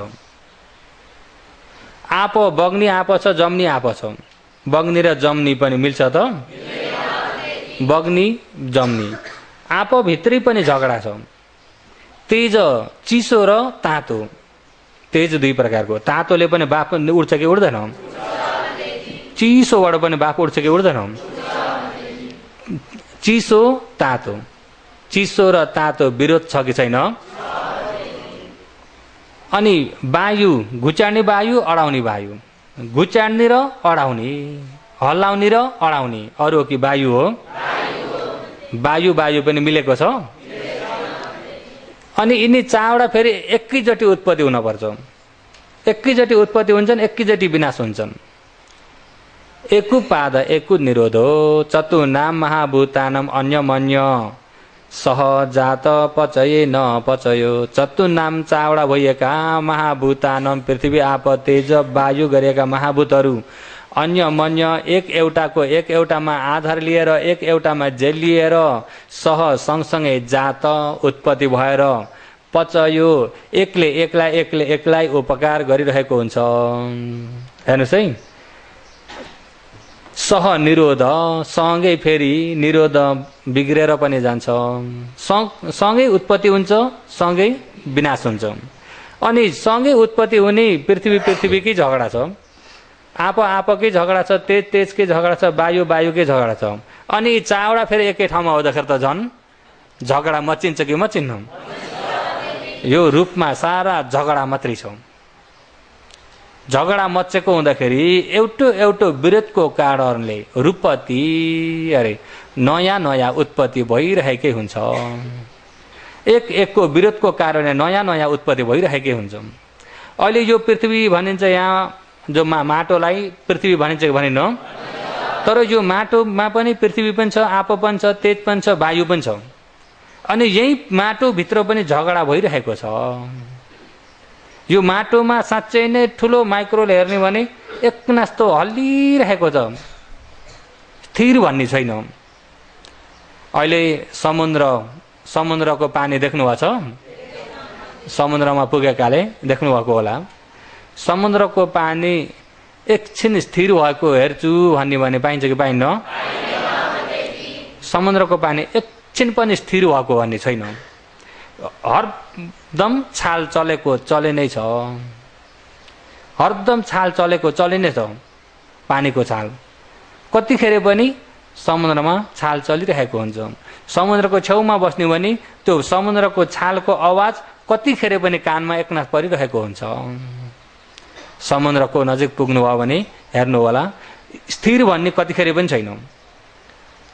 आप बग्ने आप छ जम्नी आप छ। बग्नी र जम्नी पनि मिल्छ त? बग्नी जम्नी। आप भित्रै पनि झगडा छ। तेज चिसो र तातो। तेज दुई प्रकारको। तातोले पनि बाफ उड्छ कि उड्दैन? चिसोबाट पनि बाफ उड्छ कि उड्दैन? चिसो तातो। चिसो र तातो विरोध छ कि छैन? अनि वायु घुचार्ने वायु अडाउने वायु। घुचार्ने र अडाउने हल्लाउने र अडाउने अरु कि वायु हो? वायु वायु पनि मिलेको छ। अनि यिनी चारवटा फेरि एकैचोटि उत्पत्ति हुनुपर्छ। एकैचोटि उत्पत्ति हुन्छन् एकैचोटि विनाश हुन्छन्। एकुपाद एकु निरोधो चतुर्नाम महाभूतानम अन्यमन्य सह जात पचये न पचयो। चतुर्नाम चारवटा भइएका महाभूतानम पृथ्वी आप तेज वायु गरेका महाभूतहरू अन्य मन्य एक एउटाको एक एउटामा आधार लिएर एक एउटामा जेलिएर सह सँगसँगै जात उत्पत्ति भएर पचयो एकले एकलाई उपकार गरिरहेको हुन्छ। हेर्नुहोस् है। सह निरोध सँगै फेरि निरोध बिग्रेर पनि जान्छ। सँगै उत्पत्ति हुन्छ सँगै विनाश हुन्छ। अनि सँगै उत्पत्ति हुने पृथ्वीकै झगडा छ। आपकै झगडा छ तेजकै झगडा छ वायुकै झगडा छ। अनि चारवटा फेरि एकै ठाउँमा हुँदाखेरि त झन् झगडा मचिन्छ कि मचिन्न? यो रूपमा सारा झगडा मात्रै छ। झगडा मचेको हुँदाखेरि एउटो विरोधको कारणले रूपति नयाँ उत्पत्ति भइरहेकै हुन्छ। एकको विरोधको कारणले नयाँ उत्पत्ति भइरहेकै हुन्छ। अहिले यो पृथ्वी भनिन्छ यहाँ जो माटोलाई पृथ्वी भनिन्छ कि भनिन्न? तर यो माटोमा पनि पृथ्वी पनि छ आप पनि छ तेज पनि छ वायु पनि छ। अनि यही माटो भित्र पनि झगडा भइरहेको छ। यो माटोमा साँच्चै नै ठुलो माइक्रोले हेर्ने भने एकनास्तो हल्लिरहेको छ। स्थिर भन्ने छैन। अहिले समुद्रको पानी देख्नुभएको छ? समुद्रमा पुगेकाले देख्नुभएको होला। समुद्रको पानी एकछिन स्थिर भएको हेर्छु भन्ने भने पाइन्छ कि पाइन्न? समुद्रको पानी एकछिन पनि स्थिर भएको भन्ने छैन। हरदम छाल चलेको चले नै छ। हरदम छाल चलेको चले नै छ। पानीको छाल कतिखेर पनि समुद्रमा छाल चलिरहेको हुन्छ। समुद्रको छेउमा बस्ने भने त्यो समुद्रको छालको आवाज कतिखेर पनि कानमा एकनाथ परिरहेको हुन्छ। समुद्रको नजिक पुग्नु भयो भने हेर्नु होला स्थिर भन्ने कतिखेर पनि छैन।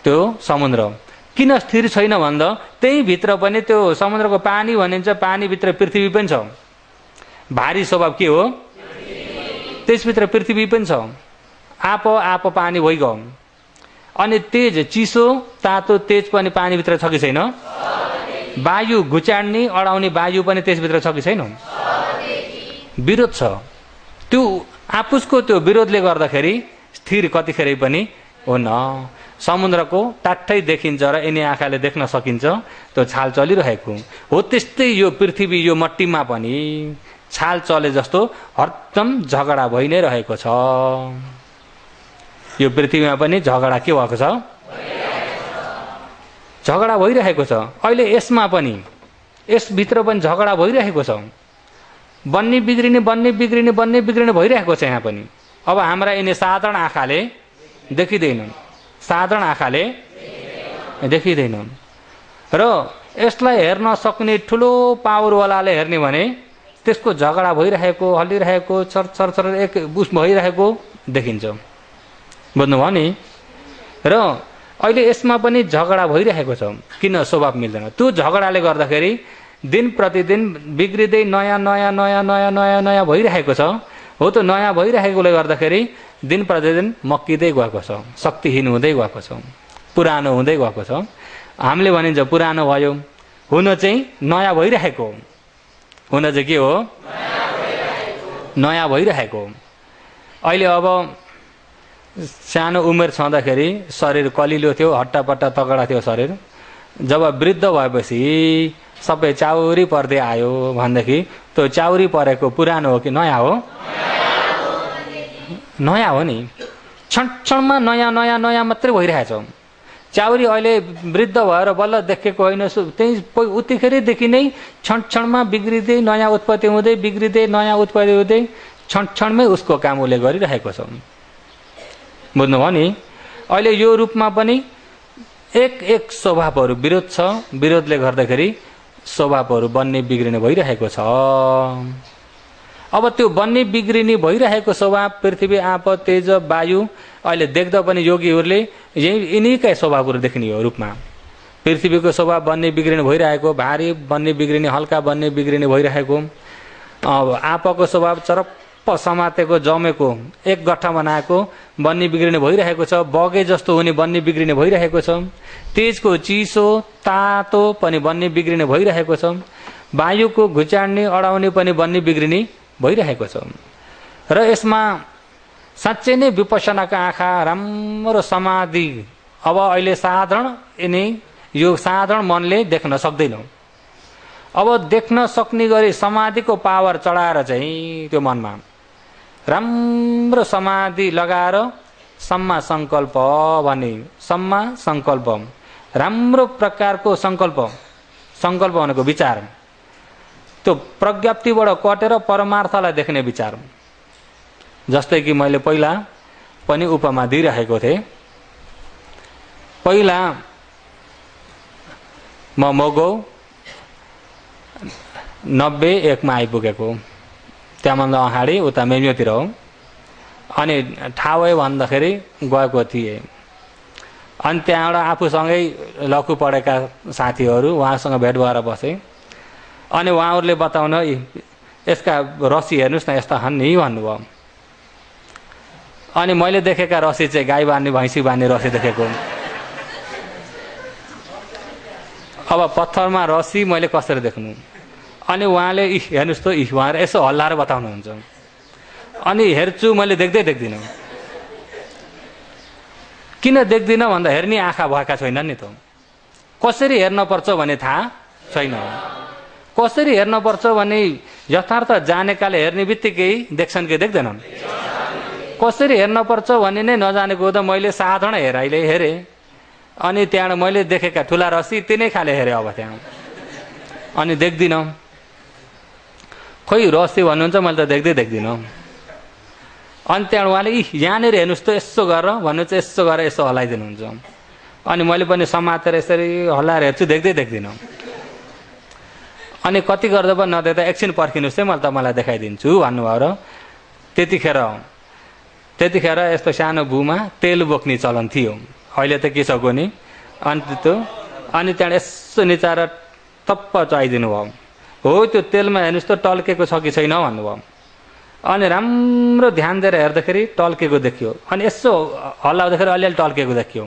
त्यो समुद्र किन स्थिर छैन भन्दा त्यही भित्र पनि त्यो समुद्रको पानी भनिन्छ, पानीभित्र पृथ्वी पनि छ। भारी स्वभाव के हो? त्यसभित्र पृथ्वी पनि छ। आप पानी भइगयो। अनि तेज चिसो तातो तेज पनि पानीभित्र छ कि छैन? वायु घुचाड्ने अडाउने वायु पनि त्यसभित्र छ कि छैन? विरोध छ। त्यो आपसको त्यो विरोधले गर्दाखेरि स्थिर कतिखेर पनि हो न। समुद्रको टाट्टै देखिन्छ र यिनी आँखाले देख्न सकिन्छ त्यो छाल चलिरहेको हो। त्यस्तै यो पृथ्वी यो मट्टीमा पनि छाल चले जस्तो हरदम झगडा भइ नै रहेको छ। यो पृथ्वीमा पनि झगडा के भएको छ? झगडा भइरहेको छ। अहिले यसमा पनि यसभित्र पनि झगडा भइरहेको छ। बन्ने बिग्रिने भइरहेको छ यहाँ पनि। अब हाम्रा यिनी साधारण आँखाले देखिँदैनन्, साधारण आँखाले देखिँदैनन्। र यसलाई हेर्न सक्ने ठुलो पावरवालाले हेर्ने भने त्यसको झगडा भइरहेको, हल्लिरहेको, चरचर एक बुस भइरहेको देखिन्छ। बुझ्नुभयो नि? र अहिले यसमा पनि झगडा भइरहेको छ। किन स्वभाव मिल्दैन? त्यो झगडाले गर्दाखेरि दिन प्रतिदिन बिग्रिँदै नयाँ भइरहेको छ। हो त नयाँ भइरहेकोले गर्दाखेरि दिन प्रतिदिन मक्किँदै गएको छ, शक्तिहीन हुँदै गएको छ, पुरानो हुँदै गएको छ। हामीले भनिन्छ पुरानो भयो, हुन चाहिँ नयाँ भइरहेको। हुन चाहिँ के हो? नयाँ भइरहेको। अहिले अब सानो उमेर छँदाखेरि शरीर कलिलो थियो, हट्टापट्टा तगडा थियो शरीर। जब वृद्ध भएपछि सबै चाउरी पर्दै आयो भनेदेखि त्यो चाउरी परेको पुरानो हो कि नयाँ हो? नयाँ हो नि। क्षणमा नयाँ मात्रै भइरहेछ। चाउरी अहिले वृद्ध भएर बल्ल देखेको होइन, त्यही उतिखेरदेखि नै क्षणमा बिग्रिँदै नयाँ उत्पत्ति हुँदै, बिग्रिँदै नयाँ उत्पत्ति हुँदै क्षणमै उसको काम उसले गरिरहेको छ। बुझ्नुभयो नि? अहिले यो रूपमा पनि एक स्वभावहरू विरोध छ। विरोधले गर्दाखेरि स्वभावहरू बन्ने बिग्रिने भइरहेको छ। अब त्यो बन्ने बिग्रिने भइरहेको स्वभाव पृथ्वी, आप, तेज, वायु अहिले देख्दा पनि योगीहरूले यिनीकै स्वभावहरू देख्ने हो रूपमा। पृथ्वीको स्वभाव बन्ने बिग्रिने भइरहेको, भारी बन्ने बिग्रिने, हल्का बन्ने बिग्रिने भइरहेको। आपको स्वभाव चरप्प समातेको, जमेको, एक गठ्ठा बनाएको बन्ने बिग्रिने भइरहेको छ। बगे जस्तो हुने बन्ने बिग्रिने भइरहेको छ। तेजको चिसो तातो पनि बन्ने बिग्रिने भइरहेको छ। वायुको घुचाड्ने अडाउने पनि बन्ने बिग्रिने भइरहेको छ। र यसमा साँच्चै नै विपसनाका आँखा, राम्रो समाधि। अब अहिले साधारण यिनी यो साधारण मनले देख्न सक्दैन। अब देख्न सक्ने गरी समाधिको पावर चढाएर चाहिँ त्यो मनमा राम्रो समाधि लगाएर सम्मा सङ्कल्प भन्ने, सम्मा सङ्कल्प राम्रो प्रकारको सङ्कल्प भनेको विचार, त्यो प्रज्ञप्तिबाट कटेर परमार्थलाई देख्ने विचार। जस्तै कि मैले पहिला पनि उपमा दिइरहेको थिएँ। पहिला म मोगौ 91 मा आइपुगेको, त्यहाँभन्दा अगाडि उता मेम्योतिर हो। अनि ठाउँ भन्दाखेरि गएको थिएँ। अनि त्यहाँबाट आफूसँगै लघु पढेका साथीहरू उहाँसँग भेट भएर बसेँ। अनि उहाँहरूले बताउन यसका रसी हेर्नुहोस् न, यस्ता छन् नि भन्नुभयो। अनि मैले देखेका रसी चाहिँ गाई बान्ने, भैँसी बान्ने रसी देखेको। अब पत्थरमा रसी मैले कसरी देख्नु? अनि उहाँले हेर्नुहोस् त, उहाँहरू यसो हल्लाएर बताउनुहुन्छ। अनि हेर्छु, मैले देख्दिनँ। किन देख्दिनँ भन्दा हेर्ने आँखा भएका छैनन् नि त। कसरी हेर्नुपर्छ भन्ने थाहा छैन। कसरी हेर्नुपर्छ भन्ने यथार्थ जानेकाले हेर्ने बित्तिकै देख्छन् कि देख्दैनन्? कसरी हेर्नुपर्छ भन्ने नै नजानेको त मैले साधारण हेराइले हेरेँ। अनि त्यहाँबाट मैले देखेका ठुला रसी तिनै खाले हेरेँ। अब त्यहाँ अनि देख्दिनँ। खोइ रसी भन्नुहुन्छ, मैले त देख्दिनँ। अनि त्यहाँबाट उहाँले यहाँनिर हेर्नुहोस् त यसो गरेर भन्नुहुन्छ, यसो गरेर यसो हल्लाइदिनुहुन्छ। अनि मैले पनि समातेर यसरी हल्लाएर हेर्छु, देख्दिनँ। अनि कति गर्दा पनि नदेख्दा एकछिन पर्खिनुहोस् है, मैले तपाईँलाई देखाइदिन्छु भन्नुभयो। र त्यतिखेर यस्तो सानो भूमा तेल बोक्ने चलन थियो। अहिले त के छ नि, अनि त्यो अनि त्यहाँबाट यसो निचाएर टप्प चाइदिनु भयो। हो त्यो तेलमा हेर्नुहोस् त टल्केको छ कि छैन भन्नुभयो। अनि राम्रो ध्यान दिएर हेर्दाखेरि टल्केको देखियो। अनि यसो हल्लाउँदाखेरि अलिअलि टल्केको देखियो।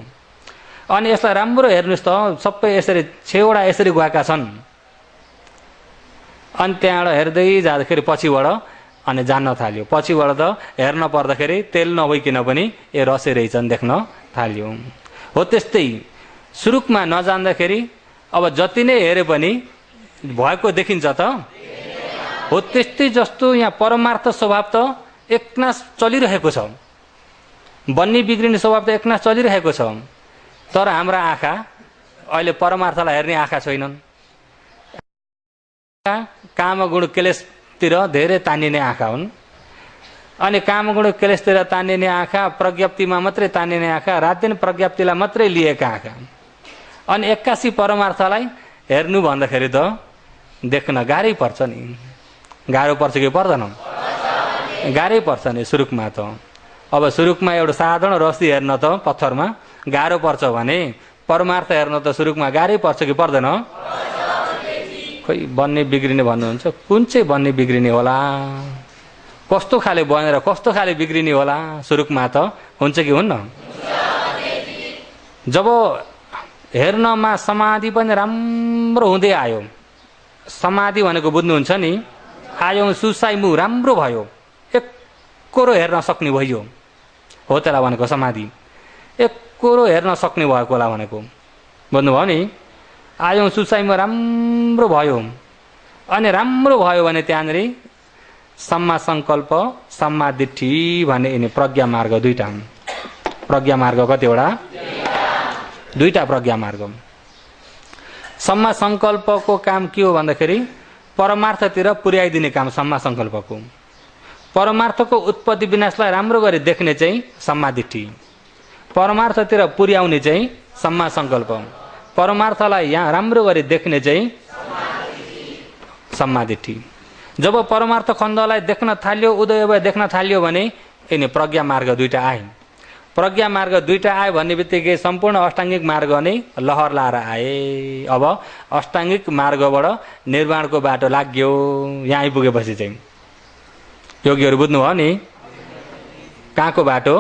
अनि यसलाई राम्रो हेर्नुहोस् त सबै यसरी 6वटा यसरी गएका छन्। अनि त्यहाँबाट हेर्दै जाँदाखेरि पछिबाट अनि जान्न थाल्यो। पछिबाट त हेर्न पर्दाखेरि तेल नभइकन पनि ए रसै रहेछन् देख्न थाल्यो। हो त्यस्तै सुरुकमा नजान्दाखेरि अब जति नै हेरे पनि भएको देखिन्छ त। हो त्यस्तै जस्तो यहाँ परमार्थ स्वभाव त एकनास चलिरहेको छ। बन्ने बिग्रिने स्वभाव त एकनास चलिरहेको छ। तर हाम्रा आँखा अहिले परमार्थलाई हेर्ने आँखा छैनन्। कामगुण क्लेशतिर धेरै तानिने आँखा हुन्। अनि कामगुण क्लेशतिर तानिने आँखा, प्रज्ञप्तिमा मात्रै तानिने आँखा, रातदिन प्रज्ञप्तिलाई मात्रै लिएका आँखा। अनि 81 परमार्थलाई हेर्नु भन्दाखेरि त देख्न गाह्रै पर्छ नि। गाह्रो पर्छ कि पर्दैन? गाह्रै पर्छ नि सुरुकमा त। अब सुरुकमा एउटा साधारण रस्सी हेर्न त पत्थरमा गाह्रो पर्छ भने परमार्थ हेर्न त सुरुकमा गाह्रै पर्छ कि पर्दैन? खोइ बन्ने बिग्रिने भन्नुहुन्छ, कुन चाहिँ बन्ने बिग्रिने होला? कस्तो खाले बनेर कस्तो खाले बिग्रिने होला? सुरुकमा त हुन्छ कि हुन्न? जब हेर्नमा समाधि पनि राम्रो हुँदै आयो, समाधि भनेको बुझ्नुहुन्छ नि, आयो सुसाइमु राम्रो भयो, एककोरो हेर्न सक्ने भयो, हो त्यसलाई भनेको समाधि। एककोरो हेर्न सक्ने भएको होला भनेको बुझ्नुभयो नि। आयो सुसाइमु राम्रो भयो। अनि राम्रो भयो भने त्यहाँनिर सम्मा सङ्कल्प, सम्मा दिट्ठी भन्ने यिनी प्रज्ञा मार्ग दुईटा। प्रज्ञा मार्ग कतिवटा? दुईटा प्रज्ञा मार्ग। सम्मा सङ्कल्पको काम के हो भन्दाखेरि परमार्थतिर पुर्याइदिने काम सम्मा सङ्कल्पको। परमार्थको उत्पत्ति विनाशलाई राम्रो गरी देख्ने चाहिँ सम्मा दिट्ठी। परमार्थतिर पुर्याउने चाहिँ सम्मा सङ्कल्प। परमार्थलाई यहाँ राम्रो गरी देख्ने चाहिँ सम्मा दिट्ठी। जब परमार्थ खण्डलाई देख्न थाल्यो, उदय भए देख्न थाल्यो भने यिनी प्रज्ञा मार्ग दुईटा आए। प्रज्ञा मार्ग दुईटा आयो भन्ने बित्तिकै सम्पूर्ण अष्टाङ्गिक मार्ग नै लहर लाएर आए। अब अष्टाङ्गिक मार्गबाट निर्वाणको बाटो लाग्यो। यहाँ आइपुगेपछि चाहिँ योगीहरू बुझ्नुभयो नि, कहाँको बाटो?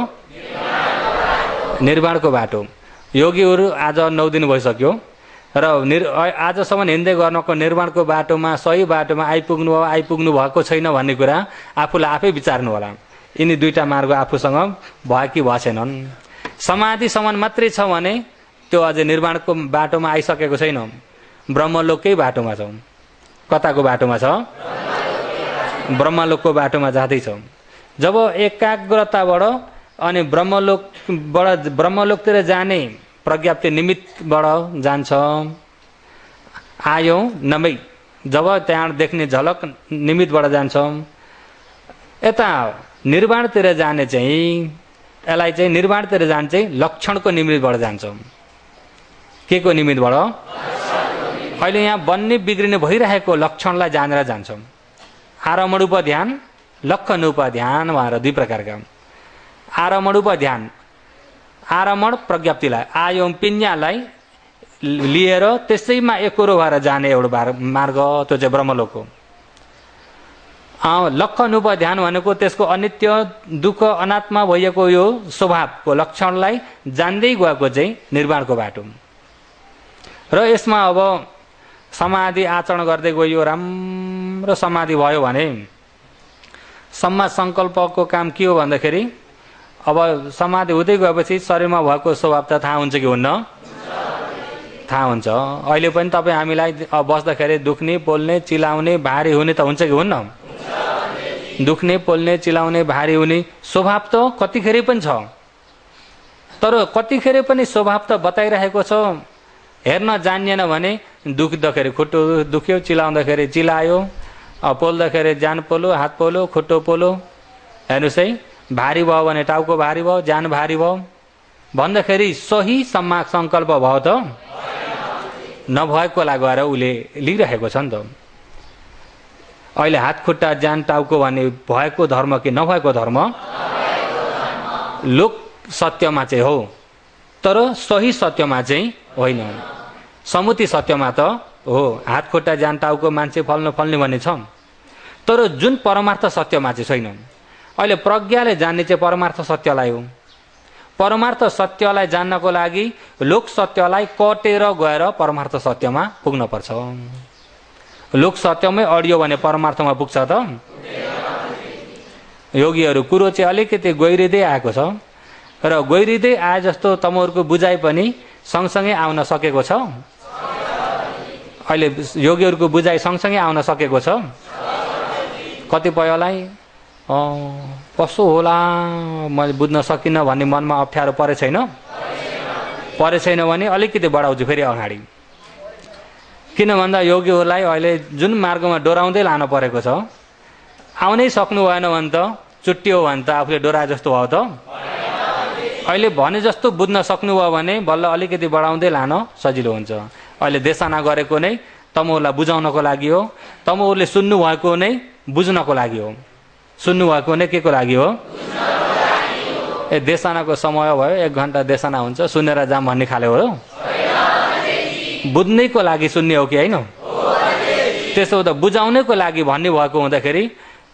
निर्वाणको बाटो। योगीहरू आज 9 दिन भइसक्यो र आजसम्म हिँड्दै गर्नको निर्वाणको बाटोमा, सही बाटोमा आइपुग्नु भएको छैन भन्ने कुरा आफूलाई आफै विचार्नु होला। यिनी दुईटा मार्ग आफूसँग भयो कि भएनन्। समाधिसम्म मात्रै छ भने त्यो अझै निर्वाणको बाटोमा आइसकेको छैन, ब्रह्मलोककै बाटोमा छ। कताको बाटोमा छ? ब्रह्मलोकको बाटोमा जाँदैछ। जब एकाग्रताबाट अनि ब्रह्मलोकतिर जाने प्रज्ञप्ति निमित्तबाट जान्छ। आयौँ नमै जब त्यहाँ देख्ने झलक निमित्तबाट जान्छ। यता निर्वाणतिर जाने चाहिँ यसलाई चाहिँ निर्वाणतिर जाने चाहिँ लक्षणको निमित्तबाट जान्छ। के को निमित्तबाट? अहिले यहाँ बन्ने बिग्रिने भइरहेको लक्षणलाई जानेर जान्छ। आरमणोप ध्यान, लक्षणोप ध्यान भनेर दुई प्रकारका। आरमणोप ध्यान, आरमण प्रज्ञप्तिलाई, आयौँ पिञ्जालाई लिएर त्यसैमा एकोरो भएर जाने एउटा मार्ग, त्यो चाहिँ ब्रह्मलोक हो। लक्षणोप ध्यान भनेको त्यसको अनित्य, दुःख, अनात्मा भइएको यो स्वभावको लक्षणलाई जान्दै गएको चाहिँ निर्वाणको बाटो। र यसमा अब समाधि आचरण गर्दै गयो, राम्रो समाधि भयो भने सम्मा सङ्कल्पको काम के हो भन्दाखेरि अब समाधि हुँदै गएपछि शरीरमा भएको स्वभाव त थाहा हुन्छ कि हुन्न? थाहा हुन्छ। अहिले पनि तपाईँ हामीलाई बस्दाखेरि दुख्ने, पोल्ने, चिलाउने, भारी हुने त हुन्छ कि हुन्न? दुख्ने, पोल्ने, चिलाउने, भारी हुने स्वभाव त कतिखेर पनि छ। तर कतिखेर पनि स्वभाव त बताइरहेको छ। हेर्न जानिएन भने दुख्दाखेरि खुट्टो दुख्यो, चिलाउँदाखेरि चिलायो, पोल्दाखेरि जान पोलो, हात पोलो, खुट्टो पोलो। हेर्नुहोस् है, भारी भयो भने टाउको भारी भयो, जान भारी भयो भन्दाखेरि सही सम्मा सङ्कल्प भयो त नभएकोलाई गएर उसले लिइरहेको छ नि त। अहिले हात खुट्टा जान टाउको भन्ने भएको धर्म कि नभएको धर्म? लोक सत्यमा चाहिँ हो, तर सही सत्यमा चाहिँ होइन। समुति सत्यमा त हो हात खुट्टा ज्यान टाउको मान्छे फल्नु फल्ने भन्ने छ, तर जुन परमार्थ सत्यमा चाहिँ छैन। अहिले प्रज्ञाले जान्ने चाहिँ परमार्थ सत्यलाई हो। परमार्थ सत्यलाई जान्नको लागि लोक सत्यलाई कटेर गएर परमार्थ सत्यमा पुग्न पर्छ। लोक सत्यमै अडियो भने परमार्थमा पुग्छ त? योगीहरू कुरो चाहिँ अलिकति गहिरिँदै आएको छ र गहिरिँदै आए जस्तो तमहरूको बुझाइ पनि सँगसँगै आउन सकेको छ। अहिले योगीहरूको बुझाइ सँगसँगै आउन सकेको छ। कतिपयलाई कसो होला मैले बुझ्न सकिनँ भन्ने मनमा अप्ठ्यारो परे छैन? परे छैन भने अलिकति बढाउँछु फेरि अगाडि। किन भन्दा योगीहरूलाई अहिले जुन मार्गमा डोराउँदै लानु परेको छ, आउनै सक्नु भएन भने त चुट्टियो भने त आफूले डोराए जस्तो भयो त। अहिले भने जस्तो बुझ्न सक्नुभयो भने बल्ल अलिकति बढाउँदै लान सजिलो हुन्छ। अहिले देशना गरेको नै तमहरूलाई बुझाउनको लागि हो, तमहरूले सुन्नुभएको नै बुझ्नको लागि हो। सुन्नुभएको नै के को लागि हो? देशनाको समय भयो, 1 घण्टा देशना हुन्छ, सुनेर जाम भन्ने खाले हो? बुझ्नैको लागि सुन्ने हो कि होइन? त्यसो हुँदा बुझाउनेको लागि भन्ने भएको हुँदाखेरि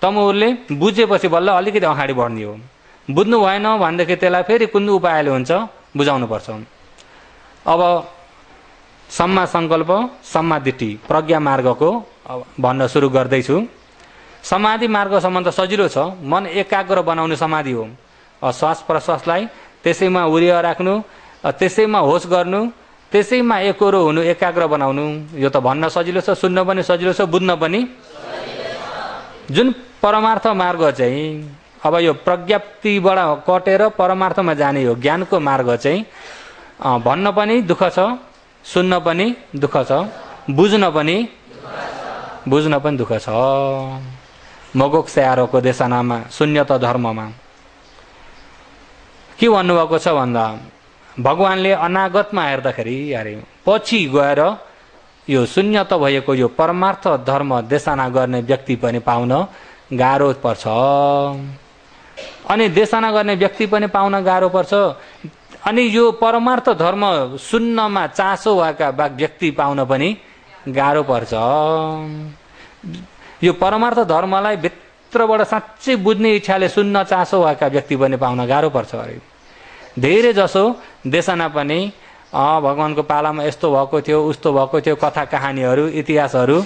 तमहरूले बुझेपछि बल्ल अलिकति अगाडि बढ्ने हो। बुझ्नु भएन भनेदेखि त्यसलाई फेरि कुन उपायले हुन्छ बुझाउनु पर्छ। अब सम्मा सङ्कल्प सम्मा दिट्ठी प्रज्ञा मार्गको भन्न सुरु गर्दैछु। समाधि मार्गसम्म त सजिलो छ, मन एकाग्र बनाउने समाधि हो। श्वास प्रश्वासलाई त्यसैमा उरिया राख्नु, त्यसैमा होस गर्नु, त्यसैमा एकोरो हुनु, एकाग्र बनाउनु, यो त भन्न सजिलो छ, सुन्न पनि सजिलो छ, बुझ्न पनि। जुन परमार्थ मार्ग चाहिँ अब यो प्रज्ञप्तिबाट कटेर परमार्थमा जाने हो ज्ञानको मार्ग चाहिँ भन्न पनि दुःख छ, सुन्न पनि दुःख छ, बुझ्न पनि दुःख छ। मोगोक्ष आरोको देशनामा शून्यत धर्ममा के भन्नुभएको छ भन्दा भगवानले अनागतमा हेर्दाखेरि अरे पछि गएर यो शून्यत भएको यो परमार्थ धर्म देशना गर्ने व्यक्ति पनि पाउन गाह्रो पर्छ। अनि देशना गर्ने व्यक्ति पनि पाउन गाह्रो पर्छ। अनि यो परमार्थ धर्म सुन्नमा चासो भएका व्यक्ति पाउन पनि गाह्रो पर्छ। यो परमार्थ धर्मलाई भित्रबाट साँच्चै बुझ्ने इच्छाले सुन्न चासो भएका व्यक्ति पनि पाउन गाह्रो पर्छ। अरे धेरै जसो देशना पनि भगवानको पालामा यस्तो भएको थियो उस्तो भएको थियो कथा कहानीहरू इतिहासहरू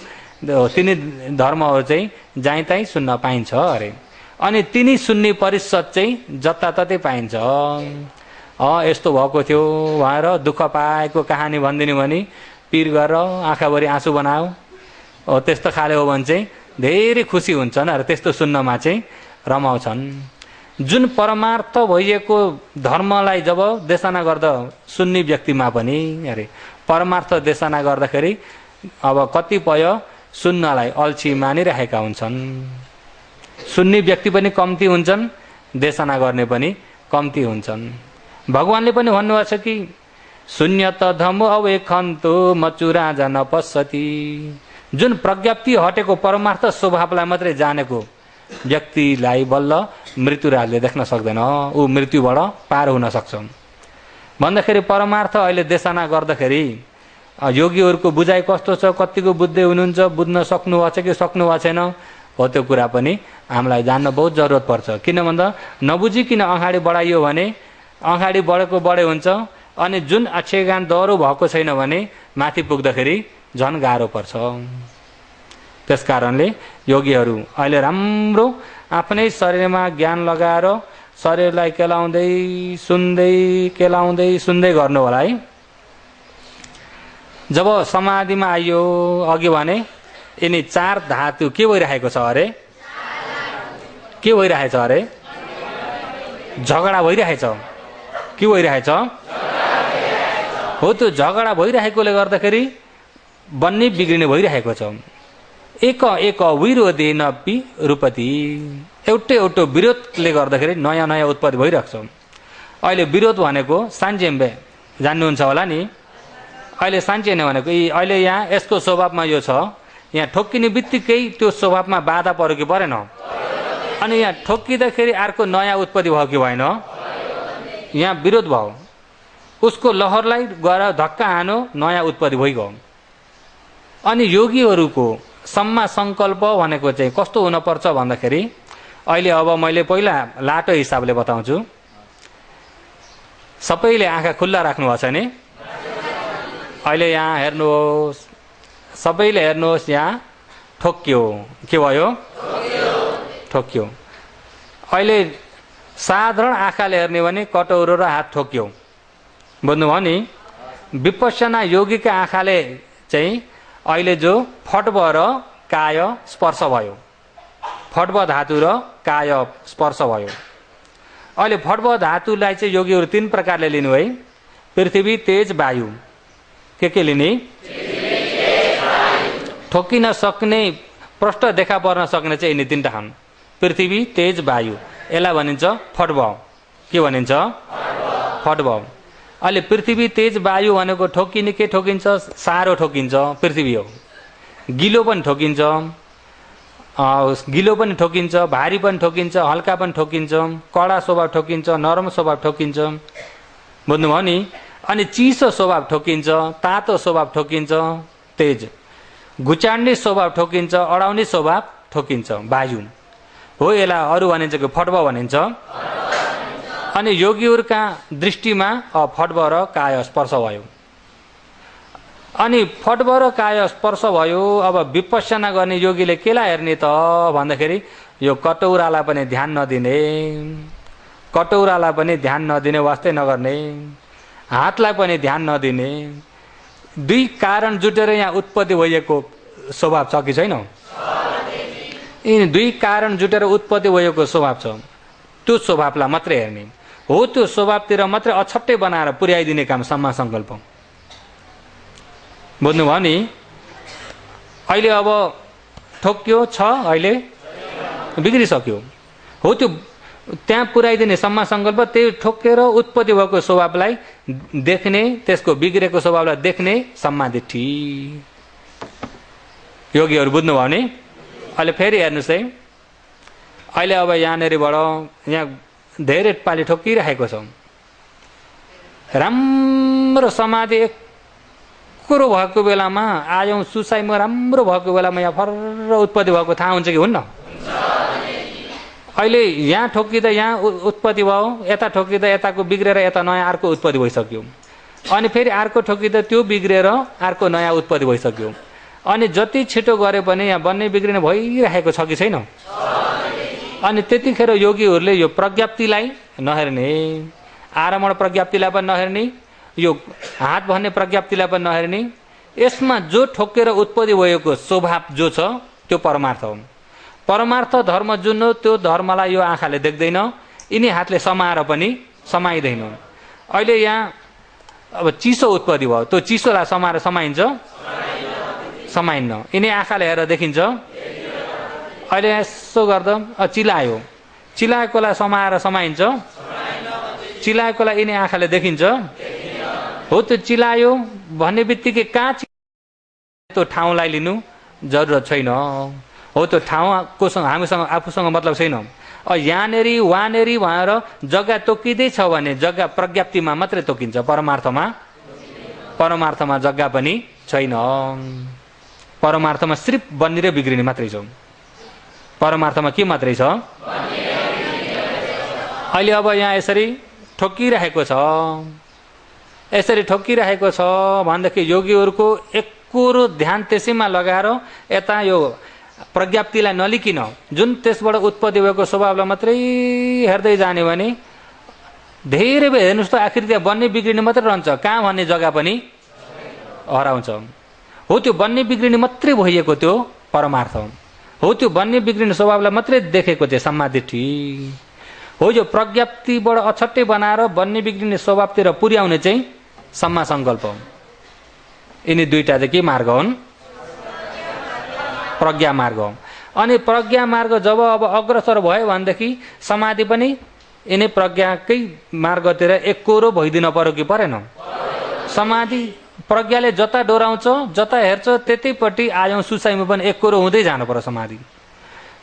तिनी धर्महरू चाहिँ जहीँ सुन्न पाइन्छ। अरे अनि तिनी सुन्ने परिषद चाहिँ जताततै पाइन्छ। यस्तो भएको थियो भनेर दुःख पाएको कहानी भनिदिनु भने पिर गरेर आँखाभरि आँसु बनाऊ त्यस्तो खाले हो भने चाहिँ धेरै खुसी हुन्छन्। अरे त्यस्तो सुन्नमा चाहिँ रमाउँछन्। जुन परमार्थ भइएको धर्मलाई जब देशना गर्दा सुन्ने व्यक्तिमा पनि अरे परमार्थ देशना गर्दाखेरि अब कतिपय सुन्नलाई अल्छी मानिरहेका हुन्छन्। सुन्ने व्यक्ति पनि कम्ती हुन्छन्, देशना गर्ने पनि कम्ती हुन्छन्। भगवानले पनि भन्नुभएको छ कि शून्यत धम्मो अवेखन्तो मचुरा जन पश्यति। जुन प्रज्ञप्ति हटेको परमार्थ स्वभावलाई मात्रै जानेको व्यक्तिलाई बल्ल मृत्युराजले देख्न सक्दैन। ऊ मृत्युबाट पार हुन सक्छ भन्दाखेरि परमार्थ अहिले देशना गर्दाखेरि योगीहरूको बुझाइ कस्तो छ, कतिको बुझ्दै हुनुहुन्छ, बुझ्न सक्नुभएको छ कि सक्नु भएको छैन हो त्यो कुरा पनि हामीलाई जान्न बहुत जरुरत पर्छ। किन भन्दा नबुझिकन अगाडि बढाइयो भने अगाडि बढेको बढे हुन्छ। अनि जुन अक्षयगान दह्रो भएको छैन भने माथि पुग्दाखेरि झन् गाह्रो पर्छ। त्यस कारणले योगीहरू अहिले राम्रो आफ्नै शरीरमा ज्ञान लगाएर शरीरलाई केलाउँदै सुन्दै गर्नु होला है। जब समाधिमा आइयो अघि भने यिनी 4 धातु के भइरहेको छ अरे? के भइरहेछ अरे? झगडा भइरहेछ। के भइरहेछ? हो त्यो झगडा भइरहेकोले गर्दाखेरि बन्ने बिग्रिने भइरहेको छ। एक विरोधेन रूपति एउटो विरोधले गर्दाखेरि नयाँ उत्पत्ति भइरहेको छ। अहिले विरोध भनेको सान्जेम्बे जान्नुहुन्छ होला नि। अहिले सान्चेन भनेको अहिले यहाँ यसको स्वभावमा यो छ, यहाँ ठोक्किने बित्तिकै त्यो स्वभावमा बाधा पर्यो कि परेन? अनि यहाँ ठोक्किँदाखेरि अर्को नयाँ उत्पत्ति भयो कि भएन? यहाँ विरोध भयो। उसको लहरलाई गएर धक्का हानो, नयाँ उत्पत्ति भइगयो। अनि योगीहरूको सम्मा सङ्कल्प भनेको चाहिँ कस्तो हुनपर्छ भन्दाखेरि, अहिले अब मैले पहिला लाटो हिसाबले बताउँछु। सबैले आँखा खुल्ला राख्नुभएको छ नि? अहिले यहाँ हेर्नुहोस्, सबैले हेर्नुहोस्, यहाँ ठोक्यो। के भयो? ठोक्यो। अहिले साधारण आँखाले हेर्ने भने कटौरो र हात ठोक्यो, बुझ्नुभयो नि? विपश्यना योगीका आँखाले चाहिँ अहिले जो फट्ब र काय स्पर्श भयो, फट्ब धातु र काय स्पर्श भयो। अहिले फट्ब धातुलाई चाहिँ योगीहरू 3 प्रकारले लिनु है। पृथ्वी, तेज, वायु। के लिने? ठोकिन सक्ने, प्रष्ट देखा पर्न सक्ने चाहिँ यिनी 3टा हुन्, पृथ्वी, तेज, वायु। यसलाई भनिन्छ फट्ब। के भनिन्छ? फट्ब। अहिले पृथ्वी, तेज, वायु भनेको ठोकिने के ठोकिन्छ? सारो ठोकिन्छ, पृथ्वी हो। गिलो पनि ठोकिन्छ, भारी पनि ठोकिन्छ, हल्का पनि ठोकिन्छ, कडा स्वभाव ठोकिन्छ, नरम स्वभाव ठोकिन्छ, बुझ्नुभयो नि? अनि चिसो स्वभाव ठोकिन्छ, तातो स्वभाव ठोकिन्छ, तेज। घुचाड्ने स्वभाव ठोकिन्छ, अडाउने स्वभाव ठोकिन्छ, वायु हो। यसलाई अरू भनिन्छ कि फट्ब भनिन्छ। अनि योगीहरूका दृष्टिमा फट्ब र काय स्पर्श भयो। अनि फट्ब र काय स्पर्श भयो। अब विपश्यना गर्ने योगीले केलाई हेर्ने त भन्दाखेरि, यो कटौरालाई पनि ध्यान नदिने, कटौरालाई पनि ध्यान नदिने, वास्तै नगर्ने, हातलाई पनि ध्यान नदिने। 2 कारण जुटेर यहाँ उत्पत्ति भएको स्वभाव छ कि छैन? यिनी 2 कारण जुटेर उत्पत्ति भएको स्वभाव छ। त्यो स्वभावलाई मात्रै हेर्ने हो। त्यो स्वभावतिर मात्रै अछट्टै बनाएर पुर्याइदिने काम सम्मा सङ्कल्प, बुझ्नुभयो नि? अहिले अब ठोक्यो छ, अहिले बिग्रिसक्यो हो। त्यो त्यहाँ पुर्याइदिने सम्मा सङ्कल्प, त्यही ठोकेर उत्पत्ति भएको स्वभावलाई देख्ने, त्यसको बिग्रेको स्वभावलाई देख्ने सम्मादिठी योगीहरू, बुझ्नुभयो नि? अहिले फेरि हेर्नुहोस् है। अहिले अब यहाँनिरबाट यहाँ धेरै पालि ठोकिरहेको छ। राम्रो समाधि कुरो भएको बेलामा आयौँ, सुसाइमा राम्रो भएको बेलामा यहाँ फर्र उत्पत्ति भएको थाहा हुन्छ कि हुन्न? अहिले यहाँ ठोकिँदा यहाँ उत्पत्ति भयो, यता ठोकिँदा यताको बिग्रेर यता नयाँ अर्को उत्पत्ति भइसक्यो। अनि फेरि अर्को ठोकिँदा त्यो बिग्रेर अर्को नयाँ उत्पत्ति भइसक्यो। अनि जति छिटो गरे पनि यहाँ बन्ने बिग्रिने भइरहेको छ कि छैन? अनि त्यतिखेर योगीहरूले यो प्रज्ञप्तिलाई नहेर्ने, आरमण प्रज्ञप्तिलाई पनि नहेर्ने, यो हात भन्ने प्रज्ञप्तिलाई पनि नहेर्ने। यसमा जो ठोकेर उत्पत्ति भएको स्वभाव जो छ त्यो परमार्थ हो। परमार्थ धर्म जुन हो, त्यो धर्मलाई यो आँखाले देख्दैन, यिनी हातले समाएर पनि समाइँदैन। अहिले यहाँ अब चिसो उत्पत्ति भयो, त्यो चिसोलाई समाएर समाइन्छ? समाइन्न। यिनी आँखाले हेरेर देखिन्छ? अहिले यसो गर्दा चिलायो, चिलाएकोलाई समाएर समाइन्छ? चिलाएकोलाई यिनी आँखाले देखिन्छ? हो। त्यो चिलायो भन्ने बित्तिकै कहाँ त्यो ठाउँलाई लिनु जरुरत छैन हो। त्यो ठाउँ कोसँग हामीसँग आफूसँग मतलब छैन। यहाँनेरि वहाँनेरि भनेर जग्गा तोकिँदैछ भने जग्गा प्रज्ञप्तिमा मात्रै तोकिन्छ, परमार्थमा जग्गा पनि छैन। परमार्थमा सिर्फ बन्ने र बिग्रिने मात्रै छ। परमार्थमा के मात्रै छ? अहिले अब यहाँ यसरी ठोकिरहेको छ, यसरी ठोकिरहेको छ भनेदेखि योगीहरूको एकरो ध्यान त्यसैमा लगाएर यता यो प्रज्ञप्तिलाई नलिकिन जुन त्यसबाट उत्पत्ति भएको स्वभावलाई मात्रै हेर्दै जाने भने धेरै बेर हेर्नुहोस् त आखिर त्यहाँ बन्ने बिग्रिने मात्रै रहन्छ, कहाँ भन्ने जग्गा पनि हराउँछ। हो, त्यो बन्ने बिग्रिने मात्रै भइएको त्यो परमार्थ हो। त्यो बन्ने बिग्रिने स्वभावलाई मात्रै देखेको चाहिँ सम्मादिठी हो। यो प्रज्ञप्तिबाट अछट्टै बनाएर बन्ने बिग्रिने स्वभावतिर पुर्याउने चाहिँ सम्मा सङ्कल्प हो। यिनी 2टा चाहिँ के मार्ग हुन्? प्रज्ञा मार्ग हो। अनि प्रज्ञा मार्ग जब अब अग्रसर भयो भनेदेखि समाधि पनि यिनी प्रज्ञाकै मार्गतिर एकरो भइदिन पर्यो कि परेन? समाधि प्रज्ञाले जता डोराउँछ, जता हेर्छ, त्यतैपट्टि आयौँ सुसाइमा पनि एकरो हुँदै जानु पर्यो समाधि।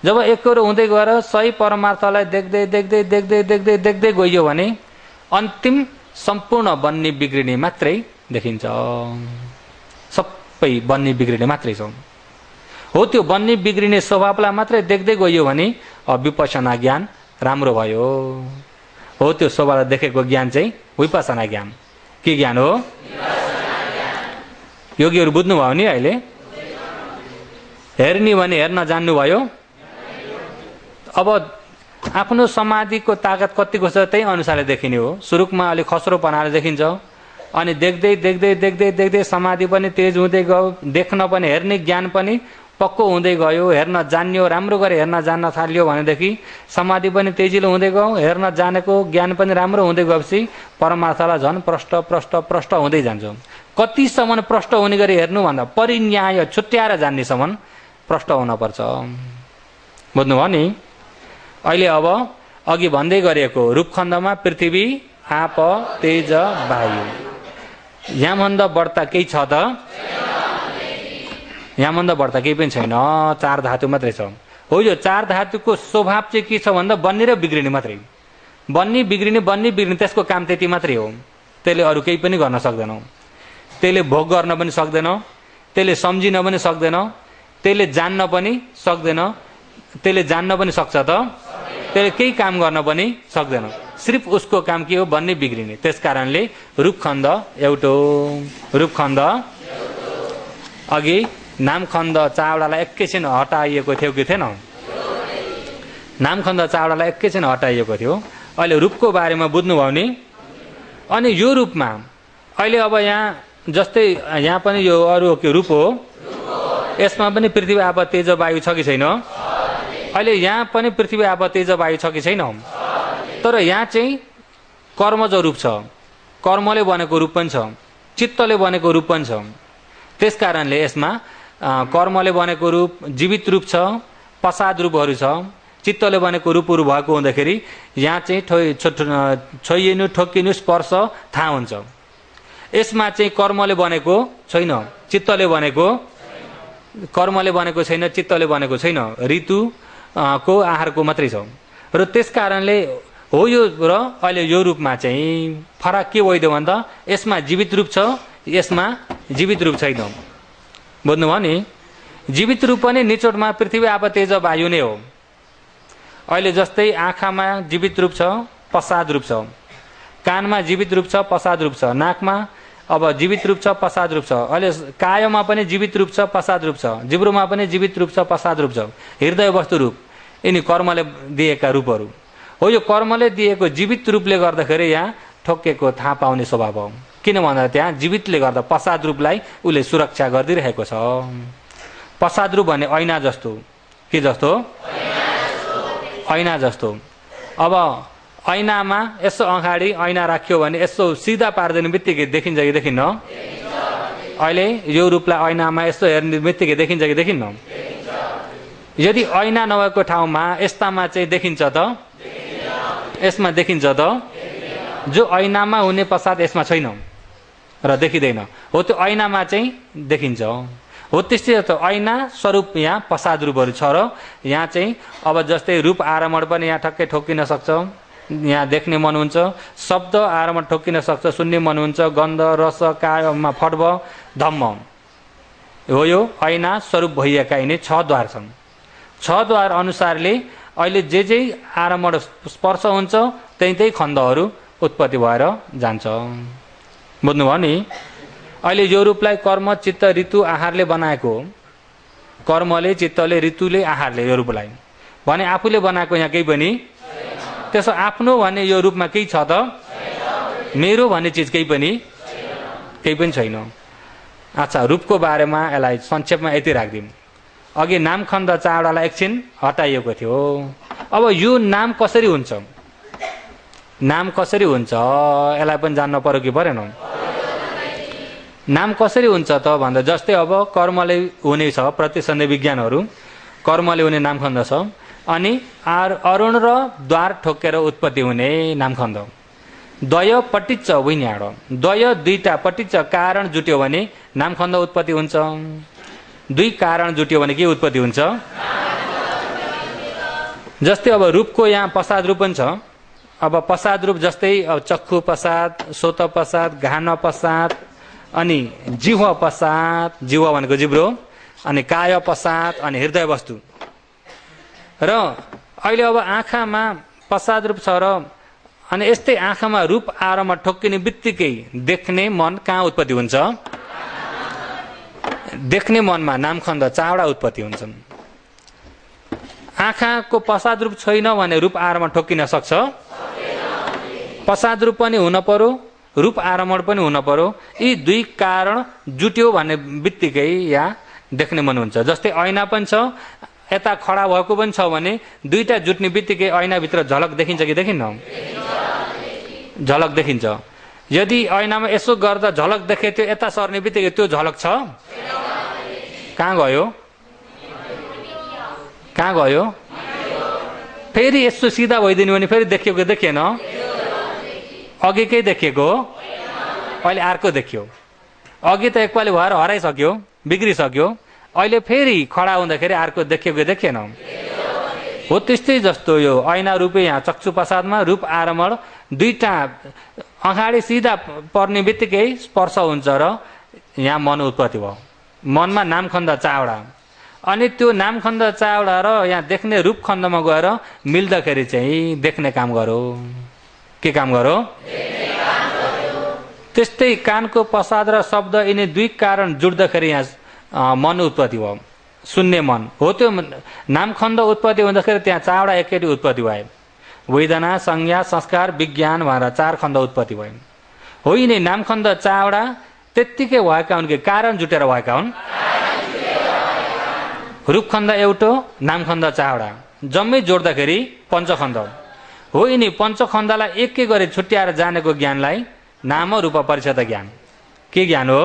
जब एकरो हुँदै गएर सही परमार्थलाई देख्दै देख्दै देख्दै देख्दै देख्दै गइयो भने अन्तिम सम्पूर्ण बन्ने बिग्रिने मात्रै देखिन्छ। सबै बन्ने बिग्रिने मात्रै छ। हो त्यो बन्ने बिग्रिने स्वभावलाई मात्रै देख्दै गयो भने विपश्यना ज्ञान राम्रो भयो। हो त्यो स्वभावलाई देखेको ज्ञान चाहिँ विपश्यना ज्ञान। के ज्ञान हो? योगीहरू बुझ्नुभयो नि अहिले? हेर्ने भने हेर्न जान्नुभयो। अब आफ्नो समाधिको ताकत कतिको छ त्यही अनुसारले देखिने हो। सुरुकमा अलिक खस्रो बनाएर देखिन्छ, अनि देख्दै देख्दै देख्दै देख्दै समाधि पनि तेज हुँदै गयो, देख्न पनि हेर्ने ज्ञान पनि पक्को हुँदै गयो, हेर्न जान्यो, राम्रो गरी हेर्न जान्न थाल्यो भनेदेखि समाधि पनि तेजिलो हुँदै गयो, हेर्न जानेको ज्ञान पनि राम्रो हुँदै गएपछि परमार्थलाई झन् प्रष्ट प्रष्ट प्रष्ट हुँदै जान्छ। कतिसम्म प्रष्ट हुने गरी हेर्नु भन्दा परिन्याय छुट्याएर जान्नेसम्म प्रष्ट हुनपर्छ। बुझ्नुभयो नि? अहिले अब अघि भन्दै गरेको रूपखण्डमा पृथ्वी, आप, तेज, वायु, यहाँभन्दा बढ्ता केही छ त? यहाँभन्दा बढ्ता केही पनि छैन। 4 धातु मात्रै छ। हो यो 4 धातुको स्वभाव चाहिँ के छ भन्दा बन्ने र बिग्रिने मात्रै। बन्ने बिग्रिने त्यसको काम त्यति मात्रै हो। त्यसले अरू केही पनि गर्न सक्दैन। त्यसले भोग गर्न पनि सक्दैन, त्यसले सम्झिन पनि सक्दैन, त्यसले जान्न पनि सक्दैन। त्यसले जान्न पनि सक्छ त? त्यसले केही काम गर्न पनि सक्दैन। सिर्फ उसको काम के हो? बन्ने बिग्रिने। त्यस कारणले रूपखण्ड एउटा हो। रूपखण्ड अघि नामखण्ड चावडालाई एकैछिन हटाइएको थियो कि थिएन? नामखण्ड चावडालाई एकैछिन हटाइएको थियो। अहिले रूपको बारेमा बुझ्नुभयो नि? अनि यो रूपमा अहिले अब यहाँ जस्तै यहाँ पनि यो अरू के रूप हो? यसमा पनि पृथ्वी, आप, तेज, वायु छ कि छैन? अहिले यहाँ पनि पृथ्वी, आप, तेज, वायु छ कि छैन? तर यहाँ चाहिँ कर्मज रूप छ, कर्मले बनेको रूप पनि छ, चित्तले बनेको रूप पनि छ। त्यस कारणले यसमा कर्मले बनेको रूप, जीवित रूप छ, प्रसाद रूपहरू छ, चित्तले बनेको रूपहरू भएको हुँदाखेरि यहाँ चाहिँ छोइनु, ठोकिनु, स्पर्श थाहा हुन्छ। यसमा चाहिँ कर्मले बनेको छैन, चित्तले बनेको, कर्मले बनेको छैन, चित्तले बनेको छैन, ऋतु को आहारको मात्रै छ। र त्यस कारणले हो यो र अहिले यो रूपमा चाहिँ फरक के भइदियो भन्दा यसमा जीवित रूप छ, यसमा जीवित रूप छैन। बुझ्नुभयो नि? जीवित रूप पनि निचोटमा पृथ्वी, आप, तेज, वायु नै हो। अहिले जस्तै आँखामा जीवित रूप छ, प्रसाद रूप छ, कानमा जीवित रूप छ, प्रसाद रूप छ, नाकमा अब जीवित रूप छ, प्रसाद रूप छ। अहिले कायमा पनि जीवित रूप छ, प्रसाद रूप छ, जिब्रोमा पनि जीवित रूप छ, प्रसाद रूप छ, हृदय वस्तु रूप, यिनी कर्मले दिएका रूपहरू हो। यो कर्मले दिएको जीवित रूपले गर्दाखेरि यहाँ ठोकेको थाहा पाउने स्वभाव हो। किन भन्दा त्यहाँ जीवितले गर्दा प्रसाद रूपलाई उसले सुरक्षा गरिदिरहेको छ। प्रसाद रूप भन्ने ऐना जस्तो। के जस्तो? ऐना जस्तो। अब ऐनामा यसो अगाडि ऐना राख्यो भने यसो सिधा पारिदिने बित्तिकै देखिन्छ कि देखिन्न? अहिले यो रूपलाई ऐनामा यसो हेर्ने बित्तिकै देखिन्छ कि देखिन्न? यदि ऐना नभएको ठाउँमा यस्तामा चाहिँ देखिन्छ त? यसमा देखिन्छ त? जो ऐनामा हुने प्रसाद यसमा छैन र देखिँदैन। हो त्यो ऐनामा चाहिँ देखिन्छ। हो त्यस्तै त ऐना स्वरूप यहाँ प्रसाद रूपहरू छ र यहाँ चाहिँ अब जस्तै रूप आरमण पनि यहाँ ठक्कै ठोकिन सक्छ, यहाँ देख्ने मन हुन्छ, शब्द आरमण ठोकिन सक्छ, सुन्ने मन हुन्छ, गन्ध, रस, कायमा फट्भ, धम्म हो। यो ऐना स्वरूप भइएका यिनी 6 द्वार छन्। 6 द्वार अनुसारले अहिले जे आरमण स्पर्श हुन्छ त्यही खण्डहरू उत्पत्ति भएर जान्छ। बुझ्नुभयो नि? अहिले यो रूपलाई कर्म, चित्त, ऋतु, आहारले बनाएको हो। कर्मले, चित्तले, ऋतुले, आहारले यो रूपलाई भने आफूले बनाएको यहाँ केही पनि। त्यसो आफ्नो भन्ने यो रूपमा केही छ त? मेरो भन्ने चिज केही पनि छैन। अच्छा, रूपको बारेमा यसलाई संक्षेपमा यति राखिदिउँ। अघि नामखण्ड चावडालाई एकछिन हटाइएको थियो। अब यो नाम कसरी हुन्छ? नाम कसरी हुन्छ यसलाई पनि जान्न पर्यो कि परेन? नाम कसरी हुन्छ त भन्दा जस्तै अब कर्मले हुने छ, प्रतिसन्धि विज्ञानहरू कर्मले हुने नामखण्ड छ, अनि अरुण र द्वार ठोकेर उत्पत्ति हुने नामखण्ड। द्वय पटिच्च विन्याड, द्वय दुईटा, पटिच्च कारण जुट्यो भने नामखण्ड उत्पत्ति हुन्छ। 2 कारण जुट्यो भने के उत्पत्ति हुन्छ? जस्तै अब रूपको यहाँ प्रसाद रूप पनि छ। अब पश्चात रूप जस्तै चक्षु पश्चात, सोत पश्चात, घान पश्चात, अनि जिह्वा पश्चात, जिह्वा भनेको जिब्रो, अनि काय पश्चात, अनि हृदय वस्तु। र अहिले अब आँखामा पश्चात रूप छ र अनि यस्तै आँखामा रूप आरमा ठोक्किने बित्तिकै देख्ने मन कहाँ उत्पत्ति हुन्छ? देख्ने मनमा नामखण्ड चावडा उत्पत्ति हुन्छन्। आँखाको पश्चात रूप छैन भने रूप आरमा ठोक्किन सक्छ? पश्चात रूप पनि हुन पर्यो, रूप आरमण पनि हुन पर्यो। यी दुई कारण जुट्यो भन्ने बित्तिकै यहाँ देख्ने मन हुन्छ। जस्तै ऐना पनि छ, यता खडा भएको पनि छ भने दुईटा जुट्ने बित्तिकै ऐनाभित्र झलक देखिन्छ कि देखिन्न? झलक देखिन्छ। यदि ऐनामा यसो गर्दा झलक देखे त्यो यता सर्ने बित्तिकै त्यो झलक छ? कहाँ गयो? कहाँ गयो? फेरि यसो सिधा भइदिनु भने फेरि देखियो कि देखिएन? अघिकै देखिएको, अहिले अर्को देखियो। अघि त एकपालि भएर हराइसक्यो, बिग्रिसक्यो, अहिले फेरि खडा हुँदाखेरि अर्को देखियो कि देखिएन? हो त्यस्तै जस्तो यो ऐना रूपे यहाँ चक्षु प्रसादमा रूप आरमण दुईटा अगाडि सिधा पर्ने बित्तिकै स्पर्श हुन्छ र यहाँ मन उत्पत्ति भयो। मनमा नामखण्ड चावडा, अनि त्यो नामखण्ड चावडा र यहाँ देख्ने रूप खण्डमा गएर मिल्दाखेरि चाहिँ देख्ने काम गरो। के काम गरो? त्यस्तै कानको प्रसाद र शब्द यिनी दुई कारण जुट्दाखेरि यहाँ मन उत्पत्ति भयो, सुन्ने मन हो। त्यो नामखण्ड उत्पत्ति हुँदाखेरि त्यहाँ चावडा एकैटी उत्पत्ति भयो। वेदना, संज्ञा, संस्कार, विज्ञान भनेर चार खण्ड उत्पत्ति भयो। हो यिनी नामखण्ड चावडा त्यत्तिकै भएका हुन् कि कारण जुटेर भएका हुन्? रूपखण्ड एउटो, नामखण्ड चावडा जम्मै जोड्दाखेरि पञ्चखण्ड हो। यिनी पञ्चखण्डलाई एकै गरी छुट्याएर जानेको ज्ञानलाई नाम रूप परिषद ज्ञान। के ज्ञान हो?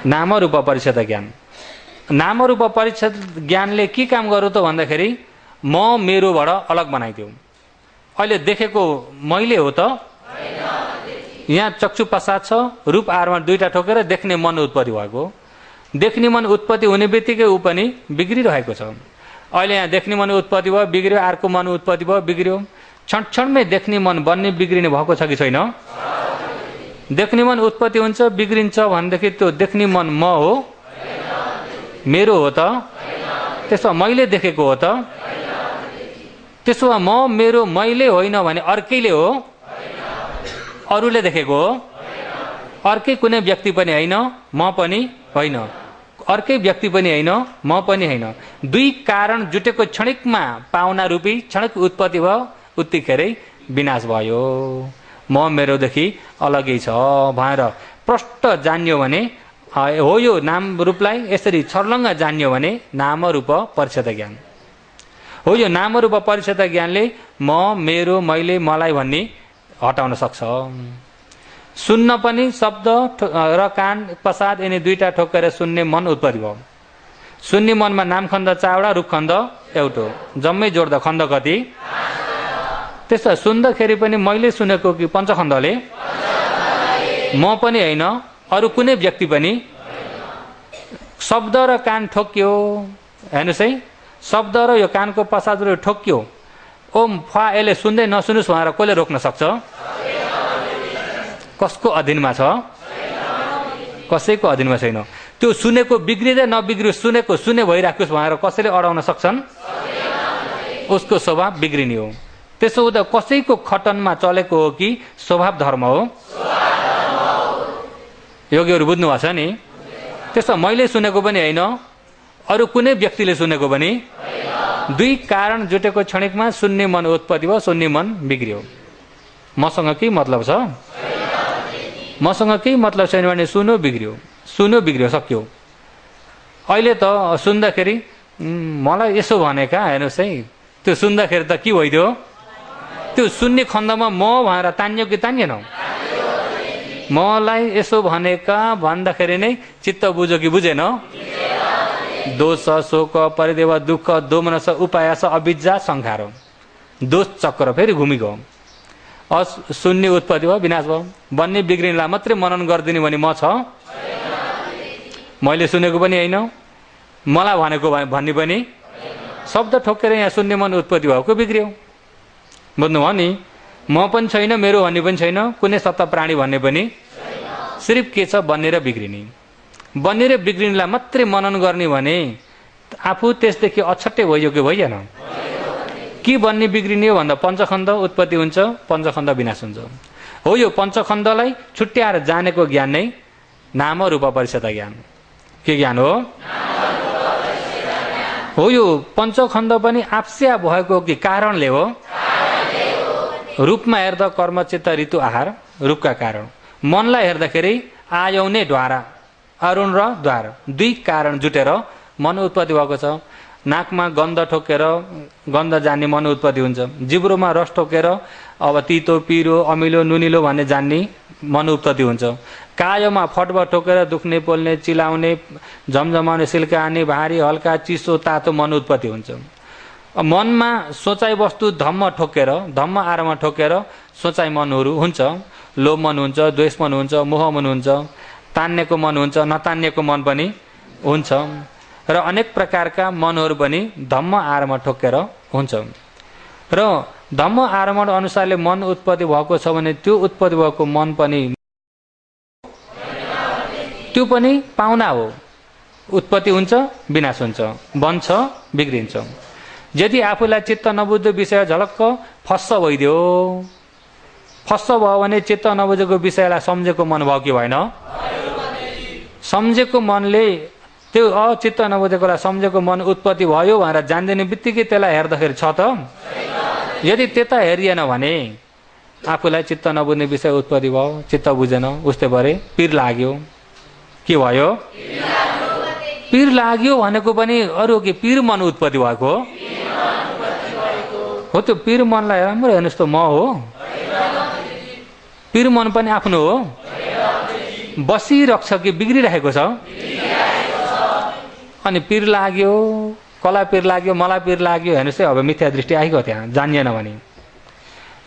नाम रूप परिषद ज्ञान। नाम रूप परिषद ज्ञानले के काम गर्यो त भन्दाखेरि म मेरोबाट अलग बनाइदियो। अहिले देखेको मैले हो त? यहाँ चक्षु प्रसाद छ, रूप आरमा दुईटा ठोकेर देख्ने मन उत्पत्ति भएको। देख्ने मन उत्पत्ति हुने बित्तिकै ऊ पनि बिग्रिरहेको छ। अहिले यहाँ देख्ने मन उत्पत्ति भयो, बिग्रियो, अर्को मन उत्पत्ति भयो, बिग्रियो। क्षण क्षणमै देख्ने मन बन्ने बिग्रिने भएको छ कि छैन? देख्ने मन उत्पत्ति हुन्छ, बिग्रिन्छ भनेदेखि त्यो देख्ने मन म हो? मेरो हो त? त्यसो मैले देखेको हो त? त्यसो भए म मेरो मैले होइन भने अर्कैले हो? अरूले देखेको हो? अर्कै कुनै व्यक्ति पनि होइन, म पनि होइन, अर्कै व्यक्ति पनि होइन, म पनि होइन। दुई कारण जुटेको क्षणिकमा पाउना रूपी क्षणिक उत्पत्ति भयो, उत्तिखेरै विनाश भयो। म मेरोदेखि अलगै छ भनेर प्रष्ट जान्यो भने हो। यो नाम रूपलाई यसरी छर्लङ्ग जान्यो भने नाम रूप परिषद ज्ञान हो। यो नाम रूप परिषद ज्ञानले म, मेरो, मैले, मलाई भन्ने हटाउन सक्छ। सुन्न पनि शब्द र कान प्रसाद यिनी दुईटा ठोकेर सुन्ने मन उत्पत्ति भयो। सुन्ने मनमा नामखण्ड चावडा, रूपखण्ड एउटो, जम्मै जोड्दा खण्ड कति? त्यसो सुन्दाखेरि पनि मैले सुनेको कि पञ्चखण्डले? म पनि होइन, अरू कुनै व्यक्ति पनि। शब्द र कान ठोक्यो, हेर्नुहोस् है, शब्द र यो कानको प्रसादले ठोक्यो। ओम फा यसले सुन्दै नसुनुहोस् भनेर कसले रोक्न सक्छ? कसको अधीनमा छ? कसैको अधीनमा छैन। त्यो सुनेको बिग्रिँदै नबिग्रियोस्, सुनेको सुने भइराखोस् भनेर कसैले अडाउन सक्छन्? उसको स्वभाव बिग्रिने हो। त्यसो हुँदा कसैको खटनमा चलेको हो कि स्वभाव धर्म हो? योगीहरू बुझ्नुभएको छ नि? त्यसो मैले सुनेको पनि होइन, अरू कुनै व्यक्तिले सुनेको पनि। दुई कारण जुटेको क्षणिकमा सुन्ने मन उत्पत्ति भयो, सुन्ने मन बिग्रियो। मसँग के मतलब छ? मसँग केही मतलब छैन भने सुन्यो बिग्रियो, सुन्यो बिग्रियो, सक्यो। अहिले त सुन्दाखेरि मलाई यसो भनेका, हेर्नुहोस् है, त्यो सुन्दाखेरि त के भइदियो? त्यो सुन्ने खण्डमा म भनेर तान्यो कि तानिएन? मलाई यसो भनेका भन्दाखेरि नै चित्त बुझ्यो कि बुझेन? दोष, शोक, परिदेव, दुःख, दोमनस, उपायास, अविद्या, संखार, दोष चक्र फेरि घुमिगयो। शून्य उत्पत्ति भयो, विनाश भयो। बन्ने बिग्रिनेलाई मात्रै मनन गरिदिने भने म छ? मैले सुनेको पनि होइन, मलाई भनेको भन्ने पनि। शब्द ठोकेर यहाँ शून्य मन उत्पत्ति भएको बिग्रियो। बुझ्नुभयो नि? म पनि छैन, मेरो भन्ने पनि छैन, कुनै सत्ता प्राणी भन्ने पनि सिर्फ के छ, बन्ने र बिग्रिने। बन्ने र बिग्रिनेलाई मात्रै मनन गर्ने भने आफू त्यसदेखि अछट्टै भयो कि भइएन? के बन्ने बिग्रिने हो भन्दा पञ्चखण्ड उत्पत्ति हुन्छ, पञ्चखण्ड विनाश हुन्छ। हो, यो पञ्चखण्डलाई छुट्याएर जानेको ज्ञान नै नाम रूप परिषद ज्ञान। के ज्ञान हो? हो, यो पञ्चखण्ड पनि आप्स्या भएको कि कारणले हो? रूपमा हेर्दा कर्म चित्त ऋतु आहार रूपका कारण। मनलाई हेर्दाखेरि आयौने द्वारा, अरुण र द्वार, दुई कारण जुटेर मन उत्पत्ति भएको छ। नाकमा गन्ध ठोकेर गन्ध जान्ने मन उत्पत्ति हुन्छ। जिब्रोमा रस ठोकेर अब तितो पिरो अमिलो नुनिलो भन्ने जान्ने मन उत्पत्ति हुन्छ। कायमा फटबट ठोकेर दुख्ने पोल्ने चिलाउने झमझमाउने सिल्काने भारी हल्का चिसो तातो मन उत्पत्ति हुन्छ। मनमा सोचाइ वस्तु धम्म ठोकेर, धम्म आरमा ठोकेर सोचाइ मनहरू हुन्छ। लोभ मन हुन्छ, द्वेष मन हुन्छ, मोह मन हुन्छ, तान्नेको मन हुन्छ, नतान्नेको मन पनि हुन्छ र अनेक प्रकारका मनहरू पनि धम्म आरमा ठोकेर हुन्छ। र धम्म आरमा अनुसारले मन उत्पत्ति भएको छ भने त्यो उत्पत्ति भएको मन पनि त्यो पनि पाहुना हो। उत्पत्ति हुन्छ, विनाश हुन्छ, बन्छ, बिग्रिन्छ। यदि आफूलाई चित्त नबुझ्दो विषय झलक्क फस्स भइदियो, फस्स भयो भने चित्त नबुझेको विषयलाई सम्झेको मन भयो कि भएन? सम्झेको मनले त्यो चित्त नबुझेकोलाई सम्झेको मन उत्पत्ति भयो भनेर जान्दिने बित्तिकै त्यसलाई हेर्दाखेरि छ त? यदि त्यता हेरिएन भने आफूलाई चित्त नबुझ्ने विषय उत्पत्ति भयो, चित्त बुझेन, उस्तै भरे पीर लाग्यो। के भयो? पीर लाग्यो भनेको पनि अरू के पीर मन उत्पत्ति भएको हो? त्यो पीर मनलाई राम्रो हेर्नुहोस् त, म हो? पीर मन पनि आफ्नो हो? बसिरहेको छ कि बिग्रिरहेको छ? अनि पीर लाग्यो, कसलाई पीर लाग्यो, मलाई पीर लाग्यो हेर्नुहोस् है। अब मिथ्या दृष्टि आइगयो त्यहाँ, जानिएन भने।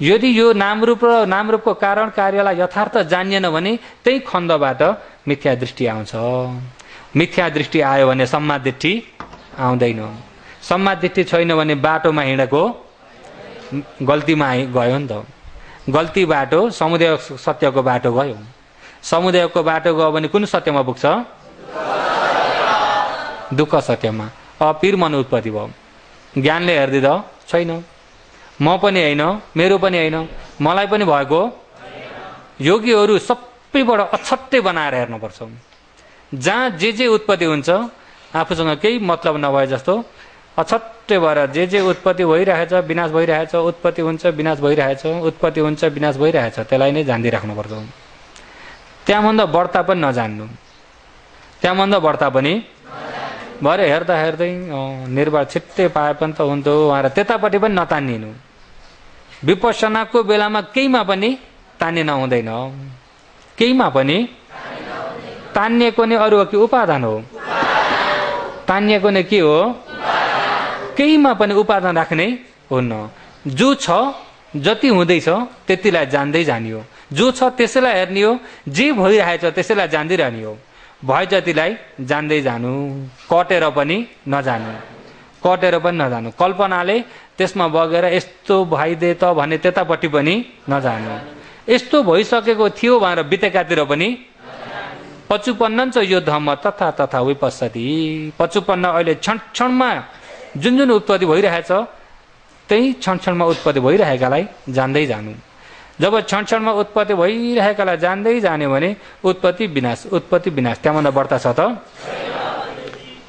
यदि यो नामरूप र नामरूपको कारण कार्यलाई यथार्थ जानिएन भने त्यही खण्डबाट मिथ्या दृष्टि आउँछ। मिथ्या दृष्टि आयो भने सम्मा दृष्टि आउँदैन। सम्मा दृष्टि छैन भने बाटोमा हिँडेको गल्तीमा गयो नि त। गल्ती बाटो समुदाय सत्यको बाटो गयो। समुदायको बाटो गयो भने कुन सत्यमा पुग्छ? दुःख सत्यमा। अब पीर मन उत्पत्ति भयो। ज्ञानले हेरिदिँदा छैन, म पनि होइन, मेरो पनि होइन, मलाई पनि भएको। योगीहरू सबैबाट अछट्टै बनाएर हेर्नुपर्छ। जहाँ जे उत्पत्ति हुन्छ आफूसँग केही मतलब नभए जस्तो अछट्टै भएर जे उत्पत्ति भइरहेछ, विनाश भइरहेछ, उत्पत्ति हुन्छ, विनाश भइरहेछ, उत्पत्ति हुन्छ, विनाश भइरहेछ, त्यसलाई नै जान्दै राख्नुपर्छ। त्यहाँभन्दा बढ्ता पनि नजान्नु, त्यहाँभन्दा बढ्ता पनि भरे हेर्दा हेर्दै निर्वाण छिट्टै पाए पनि त हुन्थ्यो भनेर त्यतापट्टि पनि नतानिनु। विपස්සनाको बेलामा केहीमा पनि तानिन हुँदैन। केहीमा पनि तानिएको नै अरू हो कि उपादान हो? तानिएको नै के हो? केहीमा पनि उपादान राख्ने हुन्न। जो छ, जति हुँदैछ त्यतिलाई जान्दै जाने हो। जो छ त्यसैलाई हेर्ने हो, जे भइरहेछ त्यसैलाई जान्दै रहने हो। भए जतिलाई जान्दै जानु, कटेर पनि नजानु, कटेर पनि नजानु। कल्पनाले त्यसमा बगेर यस्तो भइदिए त भने त्यतापट्टि पनि नजानु। यस्तो भइसकेको थियो भनेर बितेकातिर पनि पचुपन्न च यो धम्म तथा तथा विपස්සति। पचुपन्न अहिले क्षण क्षणमा जुन उत्पत्ति भइरहेछ त्यही क्षण क्षणमा उत्पत्ति भइरहेकालाई जान्दै जानु। जब क्षण क्षणमा उत्पत्ति भइरहेकालाई जान्दै जाने भने उत्पत्ति विनाश, उत्पत्ति विनाश, त्यहाँभन्दा बढ्ता छ त?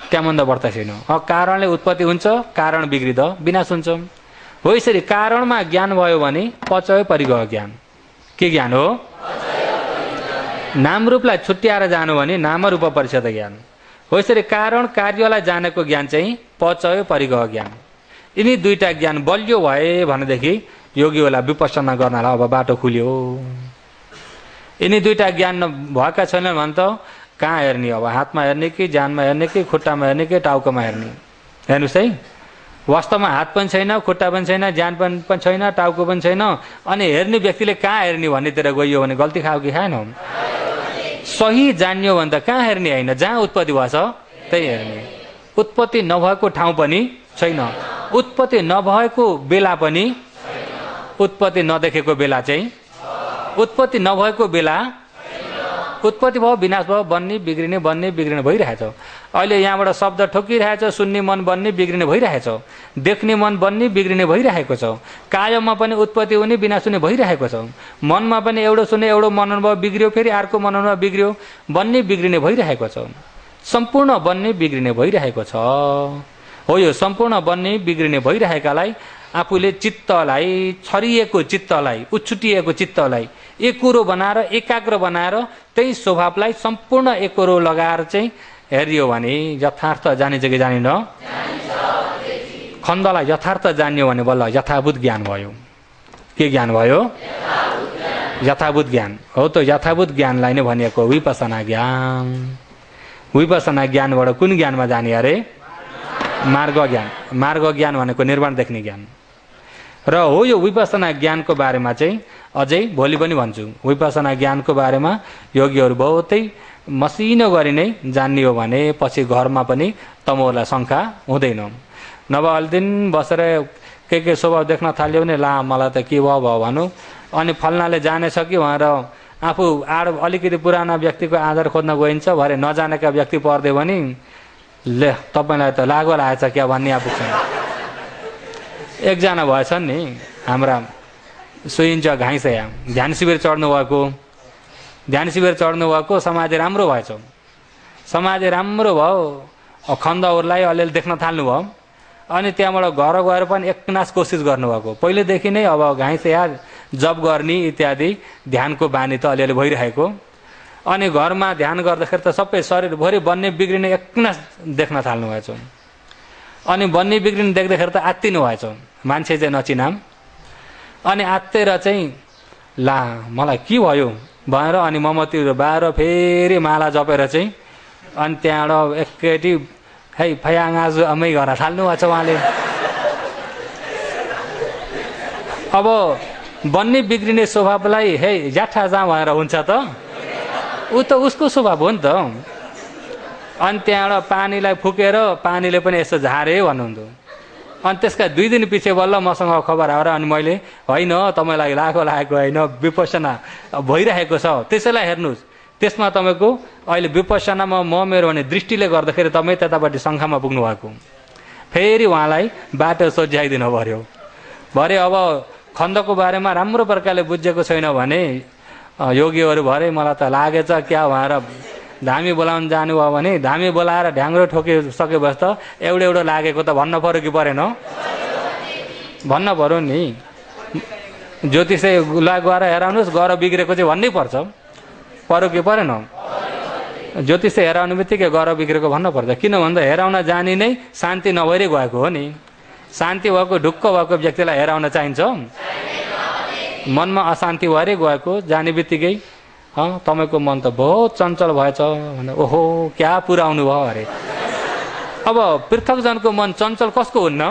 त्यहाँभन्दा बढ्ता छैन। कारणले उत्पत्ति हुन्छ, कारण बिग्रिँदा विनाश हुन्छ। हो, यसरी कारणमा ज्ञान भयो भने पचय परिगह ज्ञान। के ज्ञान हो? नामरूपलाई छुट्याएर जानु भने नाम रूप परिषद ज्ञान हो। यसरी कारण कार्यलाई जानेको ज्ञान चाहिँ पचय परिगह ज्ञान। यिनी दुईटा ज्ञान बलियो भए भनेदेखि योगीहरूलाई विपස්සना गर्नलाई अब बाटो खुल्यो। यिनी दुईटा ज्ञान भएका छैनन् भने त कहाँ हेर्ने? अब हातमा हेर्ने कि ज्यानमा हेर्ने कि खुट्टामा हेर्ने कि टाउकोमा हेर्ने? हेर्नुहोस् है, वास्तवमा हात पनि छैन, खुट्टा पनि छैन, ज्यान पनि छैन, टाउको पनि छैन, अनि हेर्ने व्यक्तिले कहाँ हेर्ने भन्नेतिर गइयो भने गल्ती खायो कि खाएन? सही जान्यो भने त कहाँ हेर्ने होइन, जहाँ उत्पत्ति भएछ त्यही हेर्ने। उत्पत्ति नभएको ठाउँ पनि छैन, उत्पत्ति नभएको बेला पनि उत्पत्ति नदेखेको बेला चाहिँ, उत्पत्ति नभएको बेला उत्पत्ति भयो, विनाश भयो, बन्ने बिग्रिने भइरहेछ। अहिले यहाँबाट शब्द ठोकिरहेछ, सुन्ने मन बन्ने बिग्रिने भइरहेछ, देख्ने मन बन्ने बिग्रिने भइरहेको छ। कायममा पनि उत्पत्ति हुने विनाश हुने भइरहेको छ। मनमा पनि एउटो सुने एउटो मनोभाव बिग्रियो, फेरि अर्को मनोभाव बिग्रियो, बन्ने बिग्रिने भइरहेको छ। सम्पूर्ण बन्ने बिग्रिने भइरहेको छ। हो, यो सम्पूर्ण बन्ने बिग्रिने भइरहेकालाई आफूले चित्तलाई, छरिएको चित्तलाई, उछुटिएको चित्तलाई एकुरो बनाएर, एकाग्र बनाएर त्यही स्वभावलाई सम्पूर्ण एकुरो लगाएर चाहिँ हेरियो भने यथार्थ जानिन्छ कि जानिन? खण्डलाई यथार्थ जानियो भने बल्ल यथाभूत ज्ञान भयो। के ज्ञान भयो? यथाभूत ज्ञान हो। त यथाभूत ज्ञानलाई नै भनिएको विपसना ज्ञान। विपसना ज्ञानबाट कुन ज्ञानमा जाने अरे? मार्ग ज्ञान। मार्ग ज्ञान भनेको निर्वाण देख्ने ज्ञान। र हो, यो विपसना ज्ञानको बारेमा चाहिँ अझै भोलि पनि भन्छु। विपसना ज्ञानको बारेमा योगीहरू बहुतै मसिनो गरी नै जान्ने हो भने पछि घरमा पनि तमोलाई शङ्का हुँदैन। नभए अलि दिन बसेर के स्वभाव देख्न थाल्यो भने ला मलाई त के भयो भनौँ, अनि फल्नाले जानेछ कि भनेर आफू अलिकति पुराना व्यक्तिको आधार खोज्न गइन्छ, भरे नजानेका व्यक्ति पर्दियो भने ले तपाईँलाई त लागो लागेछ क्या भन्ने आफू छ। एकजना भएछन् नि हाम्रा सोइन्छ घाइसया, ध्यान शिविर चढ्नु भएको, समाज राम्रो भएछ। समाज राम्रो भयो, खण्डहरूलाई अलिअलि देख्न थाल्नुभयो, अनि त्यहाँबाट घर गएर पनि एकनास कोसिस गर्नुभएको। पहिलेदेखि नै अब घाइसया, जप गर्ने इत्यादि ध्यानको बानी त अलिअलि भइरहेको, अनि घरमा ध्यान गर्दाखेरि त सबै शरीरभरि बन्ने बिग्रिने एकनास देख्न थाल्नु भएछ। अनि बन्ने बिग्रिने देख्दाखेरि त आत्तिनु भएछ, मान्छे चाहिँ नचिनाम। अनि आत्तेर चाहिँ ला मलाई के भयो भनेर अनि मोमबत्ती बाएर फेरि माला जपेर चाहिँ अनि त्यहाँबाट एकैटी है फयाङ आज अमै गर्न थाल्नु भएको छ उहाँले। अब बन्ने बिग्रिने स्वभावलाई हे जाठा जहाँ भनेर हुन्छ त? ऊ त उसको स्वभाव हो नि त। अनि त्यहाँबाट पानीलाई फुकेर पानीले पनि यसो झारे भन्नुहुन्थ्यो। अनि त्यसका 2 दिन पछि बल्ल मसँग खबर आएर अनि मैले होइन तपाईँलाई लागेको होइन, विपसना भइरहेको छ, त्यसैलाई हेर्नुहोस्, त्यसमा तपाईँको अहिले विपसनामा म मेरो भने दृष्टिले गर्दाखेरि तपाईँ त्यतापट्टि शङ्खामा पुग्नु भएको। फेरि उहाँलाई बाटो सोझ्याइदिनु पर्यो। भरे अब खण्डको बारेमा राम्रो प्रकारले बुझेको छैन भने योगीहरू भरे मलाई त लागेछ क्या भनेर धामी बोलाउन जानुभयो भने धामी बोलाएर ढ्याङ्ग्रो ठोकिसकेपछि त एउटा लागेको त भन्न पर्यो कि परेन? भन्न पर्यो नि। ज्योतिषलाई गएर हेराउनुहोस्, गएर बिग्रेको चाहिँ भन्नै पर्छ, पर्यो कि परेन? ज्योतिष हेराउने बित्तिकै गएर बिग्रेको भन्नु पर्छ। किन भन्दा हेराउन जाने नै शान्ति नभएरै गएको हो नि। शान्ति भएको, ढुक्क भएको व्यक्तिलाई हेराउन चाहिन्छ? मनमा अशान्ति भएरै गएको, जाने बित्तिकै तपाईँको मन त बहुत चञ्चल भएछ भने ओहो क्या पुऱ्याउनु भयो अरे। अब पृथकजनको मन चञ्चल कसको हुन्न?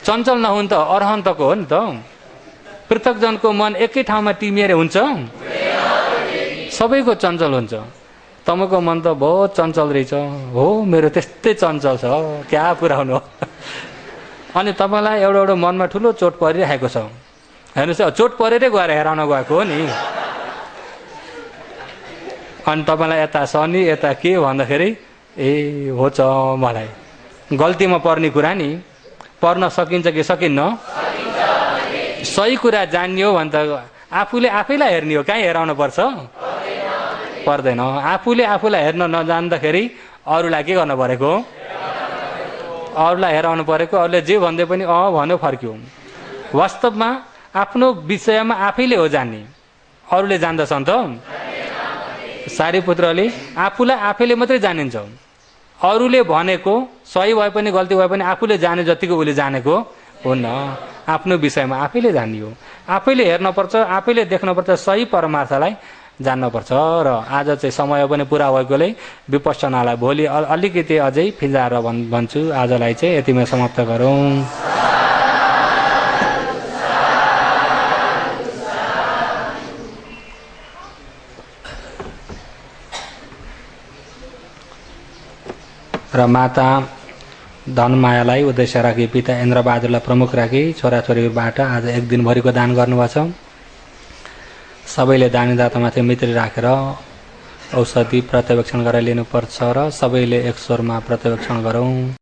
चञ्चल नहुन् त अरहन्तको हो नि त। पृथकजनको मन एकै ठाउँमा टिमिएर हुन्छ? सबैको चञ्चल हुन्छ। तपाईँको मन त बहुत चञ्चल रहेछ। हो मेरो त्यस्तै चञ्चल छ, क्या पुऱ्याउनु। अनि तपाईँलाई एउटा मनमा ठुलो चोट परिरहेको छ, हेर्नुहोस्, चोट परेरै गएर हेराउन गएको हो नि। अनि तपाईँलाई यता शनि यता के भन्दाखेरि ए हो छ, मलाई गल्तीमा पर्ने कुरा नि। पर्न सकिन्छ कि सकिन्न? सही कुरा जानियो भने त आफूले आफैलाई हेर्ने हो, कहीँ हेराउनु पर्छ? पर्दैन। आफूले आफूलाई हेर्न नजान्दाखेरि अरूलाई के गर्नु परेको? अरूलाई हेराउनु परेको। अरूले जे भन्दै पनि भन्यो फर्क्यो। वास्तवमा आफ्नो विषयमा आफैले हो जान्ने, अरूले जान्दछन् त? सारीपुत्रले आफूलाई आफैले मात्रै जानिन्छ। अरूले भनेको सही भए पनि गल्ती भए पनि आफूले जाने जतिको उसले जानेको हुन्न। आफ्नो विषयमा आफैले जानियो, आफैले हेर्नुपर्छ, आफैले देख्नुपर्छ, सही परमार्थलाई जान्नुपर्छ। र आज चाहिँ समय पनि पुरा भएकोले विपसनालाई भोलि अलिकति अझै फिजाएर भन्छु। आजलाई चाहिँ यतिमै समाप्त गरौँ। र माता धनमायालाई उद्देश्य राखी पिता इन्द्रबहादुरलाई प्रमुख राखी छोराछोरीबाट आज एक दिनभरिको दान गर्नुभएको छ। सबैले दानीदातामाथि मित्री राखेर औषधि प्रत्यवेक्षण गरेर लिनुपर्छ र सबैले एक स्वरमा प्रत्यवेक्षण गरौँ।